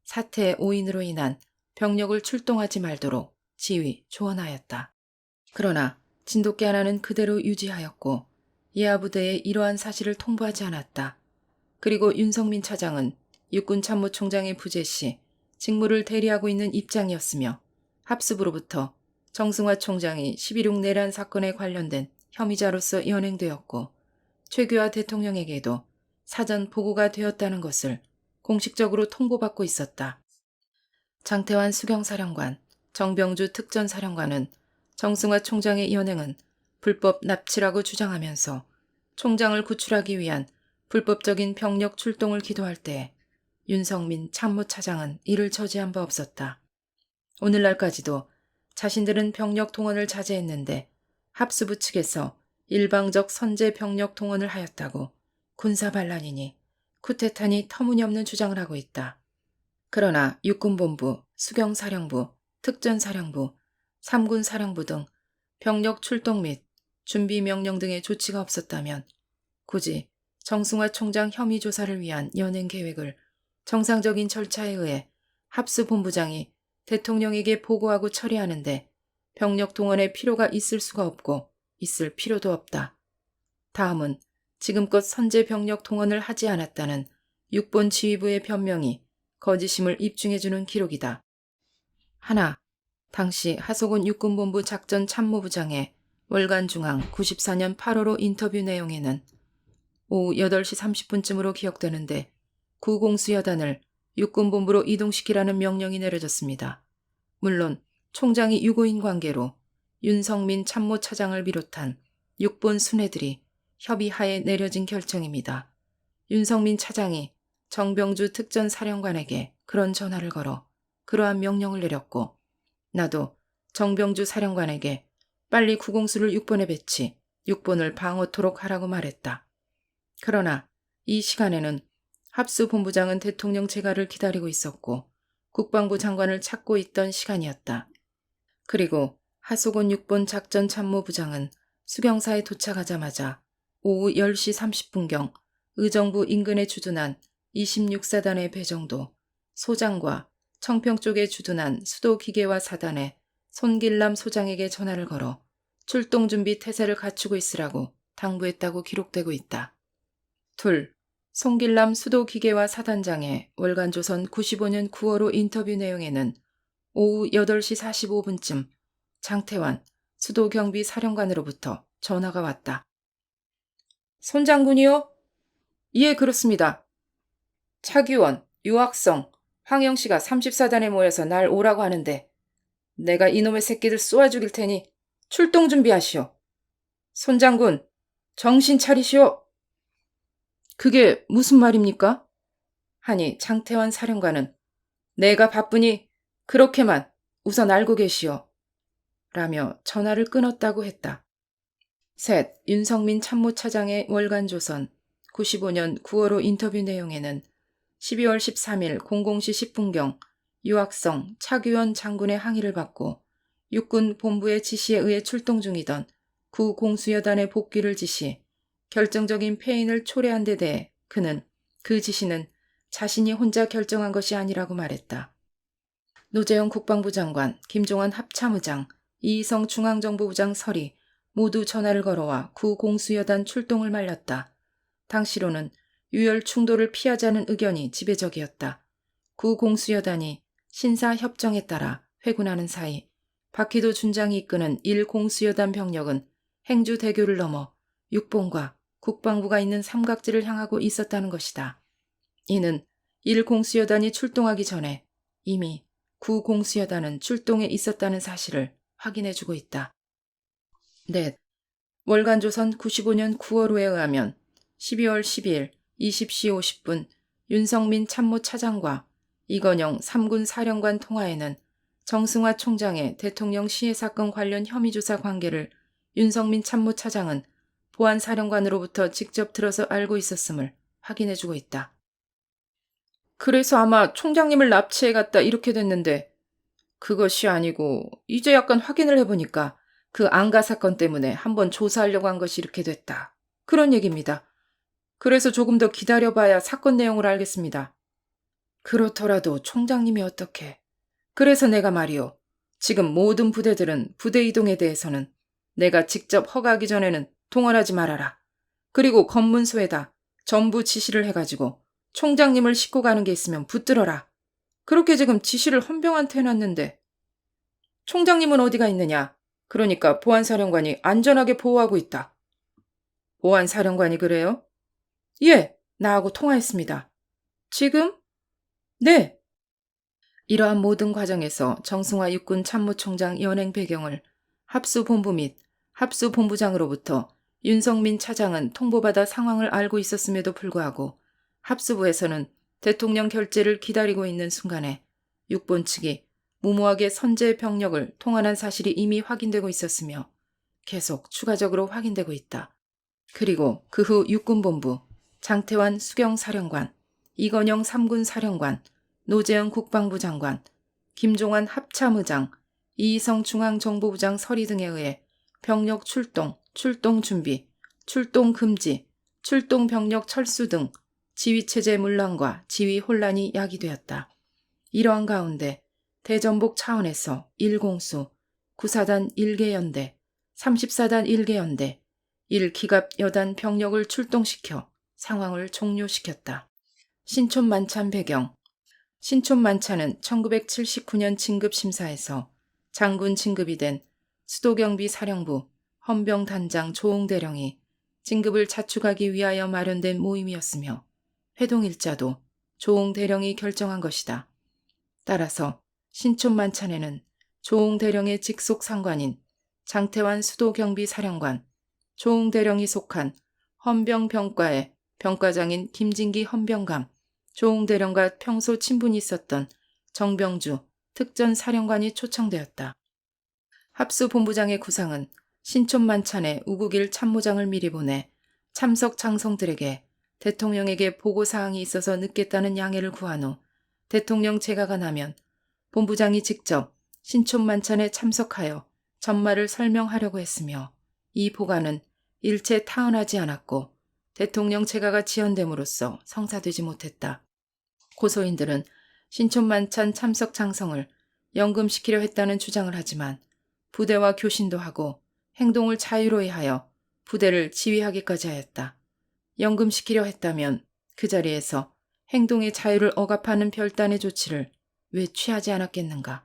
사태의 오인으로 인한 병력을 출동하지 말도록 지휘, 조언하였다. 그러나 진돗개 하나는 그대로 유지하였고 예하부대에 이러한 사실을 통보하지 않았다. 그리고 윤성민 차장은 육군 참모총장의 부재 시 직무를 대리하고 있는 입장이었으며 합수부로부터 정승화 총장이 11.6 내란 사건에 관련된 혐의자로서 연행되었고 최규하 대통령에게도 사전 보고가 되었다는 것을 공식적으로 통보받고 있었다. 장태환 수경사령관, 정병주 특전사령관은 정승화 총장의 연행은 불법 납치라고 주장하면서 총장을 구출하기 위한 불법적인 병력 출동을 기도할 때 윤성민 참모차장은 이를 저지한 바 없었다. 오늘날까지도 자신들은 병력 동원을 자제했는데 합수부 측에서 일방적 선제 병력 동원을 하였다고 군사반란이니 쿠데타니 터무니없는 주장을 하고 있다. 그러나 육군본부, 수경사령부, 특전사령부, 삼군사령부 등 병력 출동 및 준비 명령 등의 조치가 없었다면 굳이 정승화 총장 혐의 조사를 위한 연행 계획을 정상적인 절차에 의해 합수본부장이 대통령에게 보고하고 처리하는데 병력 동원의 필요가 있을 수가 없고 있을 필요도 없다. 다음은 지금껏 선제 병력 동원을 하지 않았다는 육본 지휘부의 변명이 거짓임을 입증해주는 기록이다. 하나, 당시 하소곤 육군본부 작전참모부장의 월간중앙 94년 8월호 인터뷰 내용에는 오후 8시 30분쯤으로 기억되는데 구공수여단을 육군본부로 이동시키라는 명령이 내려졌습니다. 물론 총장이 유고인 관계로 윤성민 참모차장을 비롯한 육본 순회들이 협의하에 내려진 결정입니다. 윤성민 차장이 정병주 특전사령관에게 그런 전화를 걸어 그러한 명령을 내렸고 나도 정병주 사령관에게 빨리 구공수를 6번에 배치, 6번을 방어토록 하라고 말했다. 그러나 이 시간에는 합수본부장은 대통령 재가를 기다리고 있었고 국방부 장관을 찾고 있던 시간이었다. 그리고 하소곤 6본 작전참모부장은 수경사에 도착하자마자 오후 10시 30분경 의정부 인근에 주둔한 26사단의 배정도, 소장과 청평 쪽에 주둔한 수도기계화 사단의 손길남 소장에게 전화를 걸어 출동준비 태세를 갖추고 있으라고 당부했다고 기록되고 있다. 둘, 손길남 수도기계화 사단장의 월간조선 95년 9월호 인터뷰 내용에는 오후 8시 45분쯤 장태환 수도경비 사령관으로부터 전화가 왔다. 손 장군이요? 예, 그렇습니다. 차규원, 유학성, 황영씨가 34단에 모여서 날 오라고 하는데 내가 이놈의 새끼들 쏘아 죽일 테니 출동 준비하시오. 손 장군, 정신 차리시오. 그게 무슨 말입니까? 하니 장태환 사령관은 내가 바쁘니 그렇게만 우선 알고 계시오. 라며 전화를 끊었다고 했다. 셋, 윤성민 참모차장의 월간조선 95년 9월호 인터뷰 내용에는 12월 13일 00시 10분경 유학성, 차규원 장군의 항의를 받고 육군 본부의 지시에 의해 출동 중이던 구 공수여단의 복귀를 지시, 결정적인 패인을 초래한 데 대해 그는 그 지시는 자신이 혼자 결정한 것이 아니라고 말했다. 노재영 국방부 장관, 김종환 합참의장, 이희성 중앙정보부장 설이 모두 전화를 걸어와 구 공수여단 출동을 말렸다. 당시로는 유혈 충돌을 피하자는 의견이 지배적이었다. 구 공수여단이 신사협정에 따라 회군하는 사이 박희도 준장이 이끄는 1공수여단 병력은 행주대교를 넘어 육본과 국방부가 있는 삼각지를 향하고 있었다는 것이다. 이는 1공수여단이 출동하기 전에 이미 9공수여단은 출동해 있었다는 사실을 확인해주고 있다. 넷, 월간조선 95년 9월호에 의하면 12월 12일 20시 50분 윤성민 참모차장과 이건영 3군 사령관 통화에는 정승화 총장의 대통령 시해 사건 관련 혐의 조사 관계를 윤성민 참모차장은 보안사령관으로부터 직접 들어서 알고 있었음을 확인해주고 있다. 그래서 아마 총장님을 납치해갔다 이렇게 됐는데 그것이 아니고 이제 약간 확인을 해보니까 그 안가 사건 때문에 한번 조사하려고 한 것이 이렇게 됐다. 그런 얘기입니다. 그래서 조금 더 기다려봐야 사건 내용을 알겠습니다. 그렇더라도 총장님이 어떻게? 그래서 내가 말이오. 지금 모든 부대들은 부대 이동에 대해서는 내가 직접 허가하기 전에는 동원하지 말아라. 그리고 검문소에다 전부 지시를 해가지고 총장님을 싣고 가는 게 있으면 붙들어라. 그렇게 지금 지시를 헌병한테 해놨는데 총장님은 어디가 있느냐? 그러니까 보안사령관이 안전하게 보호하고 있다. 보안사령관이 그래요? 예, 나하고 통화했습니다. 지금? 네. 이러한 모든 과정에서 정승화 육군 참모총장 연행 배경을 합수본부 및 합수본부장으로부터 윤성민 차장은 통보받아 상황을 알고 있었음에도 불구하고 합수부에서는 대통령 결재를 기다리고 있는 순간에 육본 측이 무모하게 선제 병력을 통환한 사실이 이미 확인되고 있었으며 계속 추가적으로 확인되고 있다. 그리고 그 후 육군본부, 장태환 수경사령관, 이건영 3군 사령관, 노재현 국방부 장관, 김종환 합참의장, 이희성 중앙정보부장 서리 등에 의해 병력 출동, 출동 준비, 출동 금지, 출동 병력 철수 등 지휘체제 문란과 지휘 혼란이 야기되었다. 이러한 가운데 대전복 차원에서 1공수, 9사단 1개연대, 34단 1개연대, 1기갑 여단 병력을 출동시켜 상황을 종료시켰다. 신촌만찬 배경. 신촌만찬은 1979년 진급심사에서 장군 진급이 된 수도경비 사령부 헌병단장 조홍대령이 진급을 자축하기 위하여 마련된 모임이었으며 회동일자도 조홍대령이 결정한 것이다. 따라서 신촌만찬에는 조홍대령의 직속 상관인 장태환 수도경비사령관, 조홍대령이 속한 헌병병과의 병과장인 김진기 헌병감, 조홍대령과 평소 친분이 있었던 정병주 특전사령관이 초청되었다. 합수본부장의 구상은 신촌만찬에 우국일 참모장을 미리 보내 참석 장성들에게 대통령에게 보고사항이 있어서 늦겠다는 양해를 구한 후 대통령 재가가 나면 본부장이 직접 신촌만찬에 참석하여 전말을 설명하려고 했으며 이 보관은 일체 타언하지 않았고 대통령 재가가 지연됨으로써 성사되지 못했다. 고소인들은 신촌만찬 참석 장성을 연금시키려 했다는 주장을 하지만 부대와 교신도 하고 행동을 자유로이 하여 부대를 지휘하기까지 하였다. 연금시키려 했다면 그 자리에서 행동의 자유를 억압하는 별단의 조치를 왜 취하지 않았겠는가.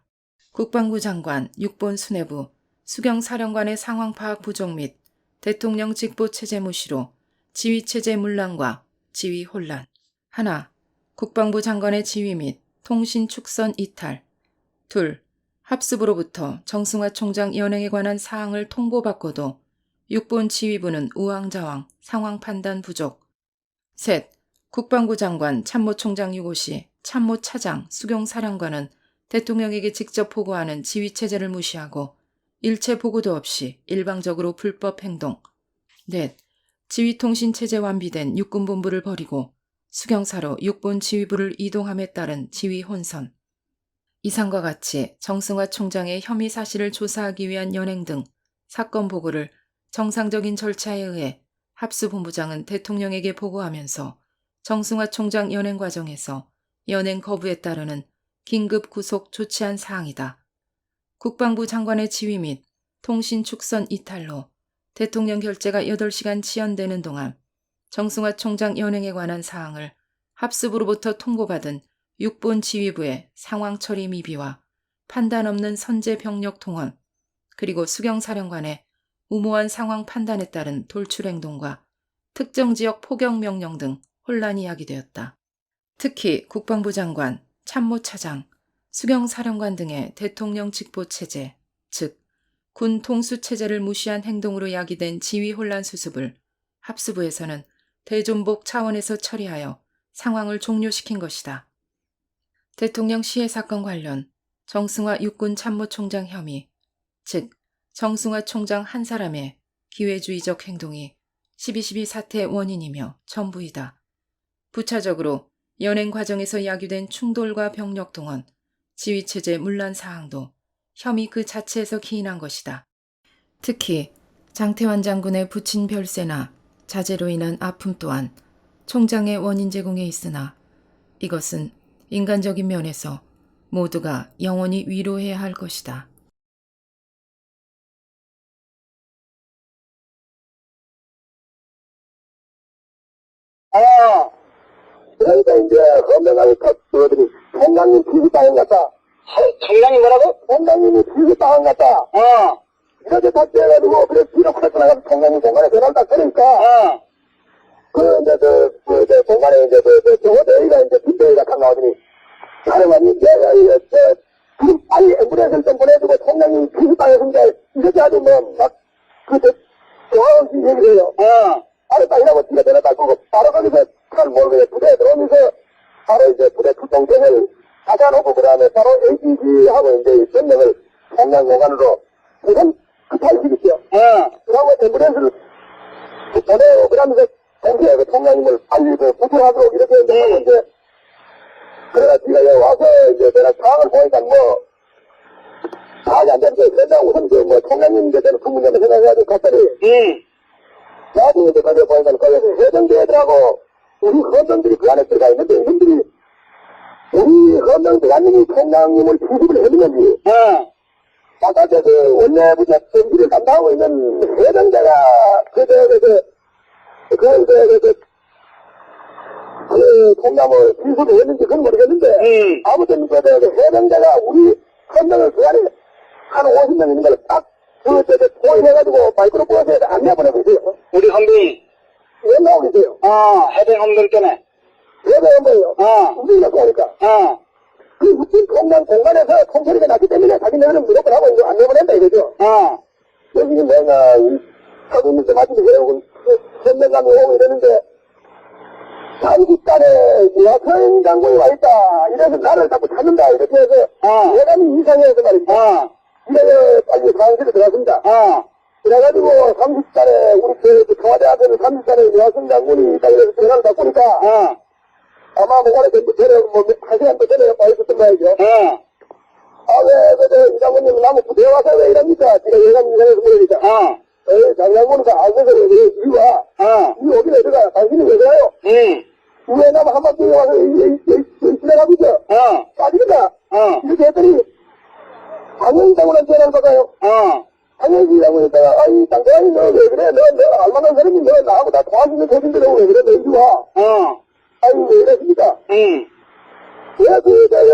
국방부 장관, 육본 수뇌부, 수경사령관의 상황 파악 부족 및 대통령 직보체제 무시로 지휘체제 문란과 지휘 혼란. 하나, 국방부 장관의 지휘 및 통신 축선 이탈. 둘, 합수부로부터 정승화 총장 연행에 관한 사항을 통보받고도 육본 지휘부는 우왕좌왕, 상황 판단 부족. 셋, 국방부 장관, 참모총장 유고시, 참모차장, 수경사령관은 대통령에게 직접 보고하는 지휘체제를 무시하고 일체 보고도 없이 일방적으로 불법 행동. 넷, 지휘통신체제 완비된 육군본부를 버리고 수경사로 육본 지휘부를 이동함에 따른 지휘 혼선. 이상과 같이 정승화 총장의 혐의 사실을 조사하기 위한 연행 등 사건 보고를 정상적인 절차에 의해 합수본부장은 대통령에게 보고하면서 정승화 총장 연행 과정에서 연행 거부에 따르는 긴급 구속 조치한 사항이다. 국방부 장관의 지휘 및 통신 축선 이탈로 대통령 결재가 8시간 지연되는 동안 정승화 총장 연행에 관한 사항을 합수부로부터 통보받은 육본 지휘부의 상황 처리 미비와 판단 없는 선제 병력 동원, 그리고 수경사령관의 무모한 상황 판단에 따른 돌출 행동과 특정 지역 포격 명령 등 혼란이 야기되었다. 특히 국방부 장관, 참모차장, 수경사령관 등의 대통령 직보체제, 즉 군 통수체제를 무시한 행동으로 야기된 지휘혼란 수습을 합수부에서는 대존복 차원에서 처리하여 상황을 종료시킨 것이다. 대통령 시해 사건 관련 정승화 육군 참모총장 혐의, 즉 정승화 총장 한 사람의 기회주의적 행동이 12.12 사태의 원인이며 전부이다. 부차적으로 연행 과정에서 야기된 충돌과 병력 동원, 지휘체제 문란 사항도 혐의 그 자체에서 기인한 것이다. 특히 장태환 장군의 부친 별세나 자제로 인한 아픔 또한 총장의 원인 제공에 있으나 이것은 인간적인 면에서 모두가 영원히 위로해야 할 것이다. 그러니까 이제 헌병감이 컷들이 총장님 피부당한 같다. 총장님 뭐라고? 총장님이 피부당한 같다. 이렇게 닥쳐가지고 그래 뒤로 컷 나가서 총장님 공간에 전화를 그러니까 이제 공간에 이제 경호대회가 이제 빈대회가 딱 나오더니 사령관님 내가 빨리 앰뷸런스를 좀 보내주고 총장님 피부당했습니다. 이렇게 아주 좋아하는 얘기를 해요. 알았다 이러고 뒤에 전화를 끄고 바로 거기서 칼 몰고 부대에 들어오면서 바로 이제 부대 출동생을 가져놓고 그 다음에 바로 AGC하고 이제 전력을 총장 공간으로 우선 급발시켰죠. 그러고 앰뷸런스를 보내고 그러면서 동시에 그 총장님을 빨리 구출하도록 이렇게 이제 그래가 지가 여기 와서 이제 내가 상황을 보니까 상황이 안 되는데 그냥 우선 총장님 이제 되는 그 문제만 생각해가지고 갔더니 나중에 이제 거기에 보니까 거기서 해병대들하고 우리 헌병들이 그 안에 들어가 있는데 이분들이 우리 헌병 대한민국 총장님을 수습을 해주는지 아까 원내부터 정비를 담당하고 있는 해병대가 총장을 수습을 했는지 그건 모르겠는데 아무튼 해병대가 우리 헌병을 그 안에 한 50명 있는 걸 딱 포인해가지고 마이크로 보여서 안 내보내고 있어요. 우리 헌병이 왜 나오고 있어요? 해병 헌병 때문에 해병은 뭐예요? 우리가 보니까 그 육군 총장 공간에서 통처리가 났기 때문에 자기네들은 무조건 하고 이거 안 내보낸다 이거죠. 여기 내가 사부님도 마치고 해오고 현명감이 오고 이러는데 장기간에 여성 장군이 와있다 이래서 나를 자꾸 찾는다 이렇게 해서 예감이 이상해서 말입니다. 이래 빨리 상황실에 들어갔습니다. 그래가지고 30살에 우리 청와대 앞에는 30살에 여성 장군이 있다 그래서 전화를 바꾸니까 아마 뭐가 전에 한 시간 더 전에 와 있었던 거야죠. 왜 이 장군님 나무 부대에 와서 왜 이럽니까? 제가 예감이 이상해서 물으니까 장 장군이가 안 그래서 왜 이리 와? 이 오긴 왜 들어가? 당신이 왜 그래요? 왜 나무 한 바퀴 와서 지나가고 있어? 빠지겠다. 이렇게 했더니 장군장군한테 전화를 받아요. 장군이라고 했다가 아이 장관이 너 왜 그래? 너 알만한 사람이 너 나하고 다 도와주는 소린들하고 왜 그래? 너 이리 와. 아이 왜 이랬습니까? 왜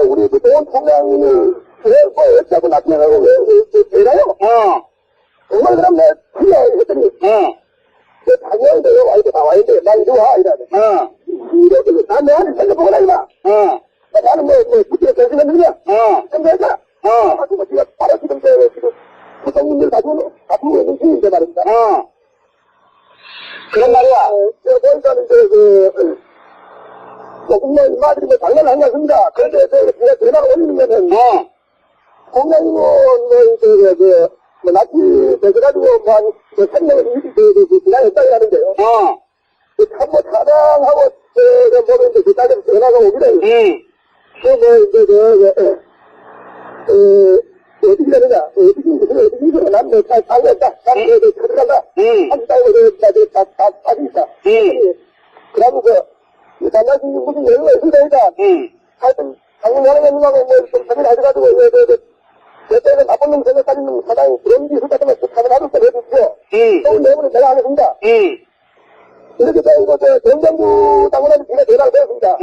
우리 그 좋은 총장님을 왜 자꾸 낚여가고 왜 이래요? 정말 그럼 내가 틀려 했더니 당연히 내가 와 있는데 나와 있는데 나 이리 와 이러네. 이렇게 난 내한테 생각보고 나니까 나는 그때 결심했느냐? 그럼 내가 가지고 지가 바로 지금 지금 부장님들 가지고 있는 중인데 말입니다. 그런 말이야. 보니까 이제 조금 이마들이 장난을 한 것 같습니다. 그런데 제가 전화를 올리면은 총장님은 낯이 되셔가지고 한 생명을 지나했다고 하는데요. 참모 차장하고 보면 이제 그따위로 전화가 오기를 어떻게 되느냐? 어떻게 이거로 난 장난했다. 난 들어간다. 한 따위로 다시 있다. 그러면서 장난식이 무슨 여유가 있으니까 하여튼 장난하는 놈하고 좀 장난 하셔가지고 그때는 나쁜 놈 생각하는 사장이 그런 짓을 같은 거 장난하는 거 해주시고 또 내부는 내가 하겠습니다. 이렇게 해서 정정부 장관한테 제가 전화를 드렸습니다.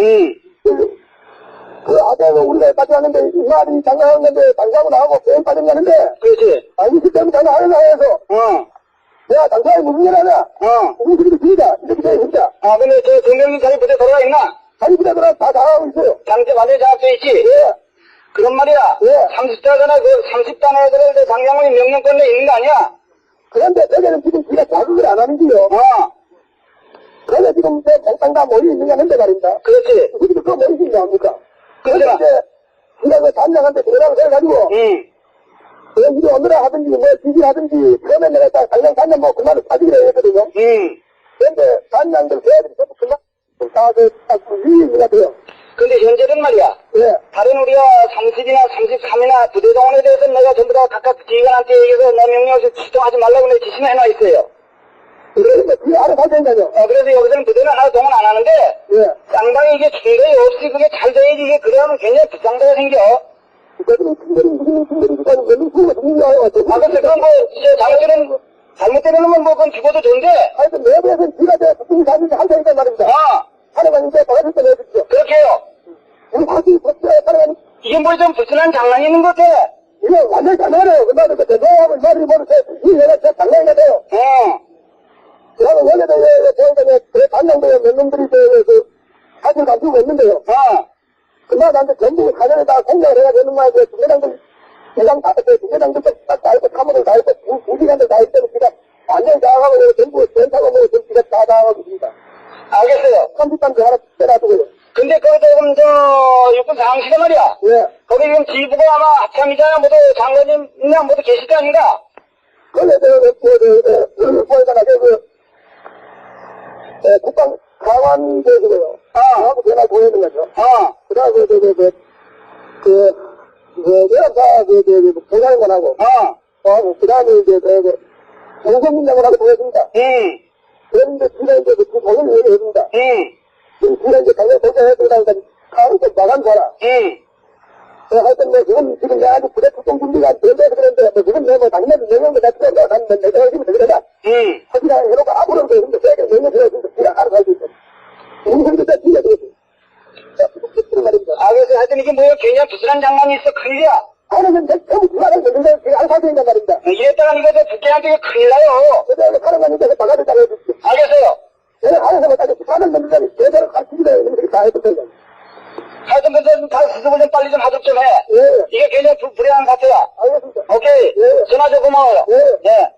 그 아까 우리가 빠져 왔는데 이 말이 장난하는 건데 당사하고 나하고 게임 빠져가는데 그렇지. 아니 그 때문에 장난하는 해서 내가 당사에 무슨 일 하냐? 무슨 소리도 들리다 이렇게 되어 있습니다. 근데 저 정병이 자기 부대 돌아가 있나? 자기 부대들은 다 당하고 있어요. 장대 반대 장학돼 있지? 그런 말이야. 예. 30자잖아. 그 30단 애들을 장장군이 명령권에 있는 거 아니야? 그런데 저게는 지금 지가 자극을 안 하는지요. 그래서 지금 저 몽땅 다 모여 있는 게 아닌데 말입니다. 그렇지. 우리도 그거 모이신 게 아닙니까? 그러잖아. 그런데 지가 그 단장한테 전화를 해가지고 응. 그 이리 오느라 하든지 뭐 지지하든지 처음에 내가 딱 단장 뭐 그만을 빠지기로 했거든요. 응. 그런데 단장들 걔들이 전부 그만 다그 위인 것 같아요. 근데 현재는 말이야. 예. 다른 우리가 30이나 33이나 부대동원에 대해서 내가 전부 다 각각 지휘관한테 얘기해서 내 명령을 출동하지 말라고 내 지시는 해놔 있어요. 그러니까 그게 알아서 할 테니까요. 그래서 여기서는 부대는 하나 동원 안 하는데 예. 상당히 이게 중대이 없이 그게 잘 돼야지 이게 그러면 굉장히 불상사가 생겨. 그들은 충분히 무슨 충분히 그거는 몇 명수가 중요해요. 근데 그건 뭐 이제 잘못되면 뭐 그건 죽어도 좋은데 하여튼 내부에서는 지가 저 국민이 사는지 할 테니까 말입니다. 사령관님께 도와줄 때 내주십시오. 그렇게 해요. 우리 다시 법제에 사령관님 이게 뭐 좀 불순한 장난이 있는 것 같아. 이거 완전히 장난이에요. 그나도 그 대도하고 말이 모르세 이 내가 제 장난이 돼요. 그러면 여기다 보니까 그 단장도에 몇 놈들이 그 사진 감추고 있는데요. 그나한테 전부 가정에다 공략을 해야 되는 거야. 그 부대장들 대장 다 부대장들 다 있고 사무들 다 있고 부기관들 다 있고 지가 완전히 나가고 전부 전타고 뭐 전부가 다 나가고 있습니다. 알겠어요. 컴퓨터는 그 하나 빼놔두고요. 근데 그 조금 저 육군 상황실에 말이야. 예. 거기 지금 지휘부가 아마 합참이잖아. 모두 장관님이나 모두 계실 거 아닌가? 그래 국방 강원 대시고요. 하고 전화 보내는 거죠. 그다음에 외압사 보좌관하고 그다음에 이제 공성민장관하고 보냈습니다. 그런데 지가 이제 그 공을 얘기했습니다. 지가 이제 당연히 보좌해서 그다음에 강원도 마감사라. 하여튼 뭐 지금 내가 아직 부대 출동 준비가 안 된다서 그런데 뭐 지금 내가 뭐 당연히 명령도 다 필요한데 난 내가 지금 그러다 확실하게 해놓고 앞으로도 근데 세게 명령해야 된다. 지가 알아서 할 수 있어. 공성도 다 지가 되겠어. 말입니다. 그래서 하여튼 이게 뭐야 굉장히 부스란 장난이 있어. 큰일이야. 아니면 내 전부 그만한 명령을 지가 알아서 할 수 있단 말입니다. 이랬다가 이거 저 북한한테 큰일 나요. 그다음에 사령관님께서 막아줬다고 해주십시오. 알겠어요. 내가 알아서 못하게 사는 명령이 제대로 가르치기로 했는데 다 해도 되죠. 하여튼 근데 다 수습을 좀 빨리 좀 하도록 좀 해. 예. 이게 굉장히 불안한 사태야. 알겠습니다. 오케이. 예. 전화 줘 고마워요. 예. 예.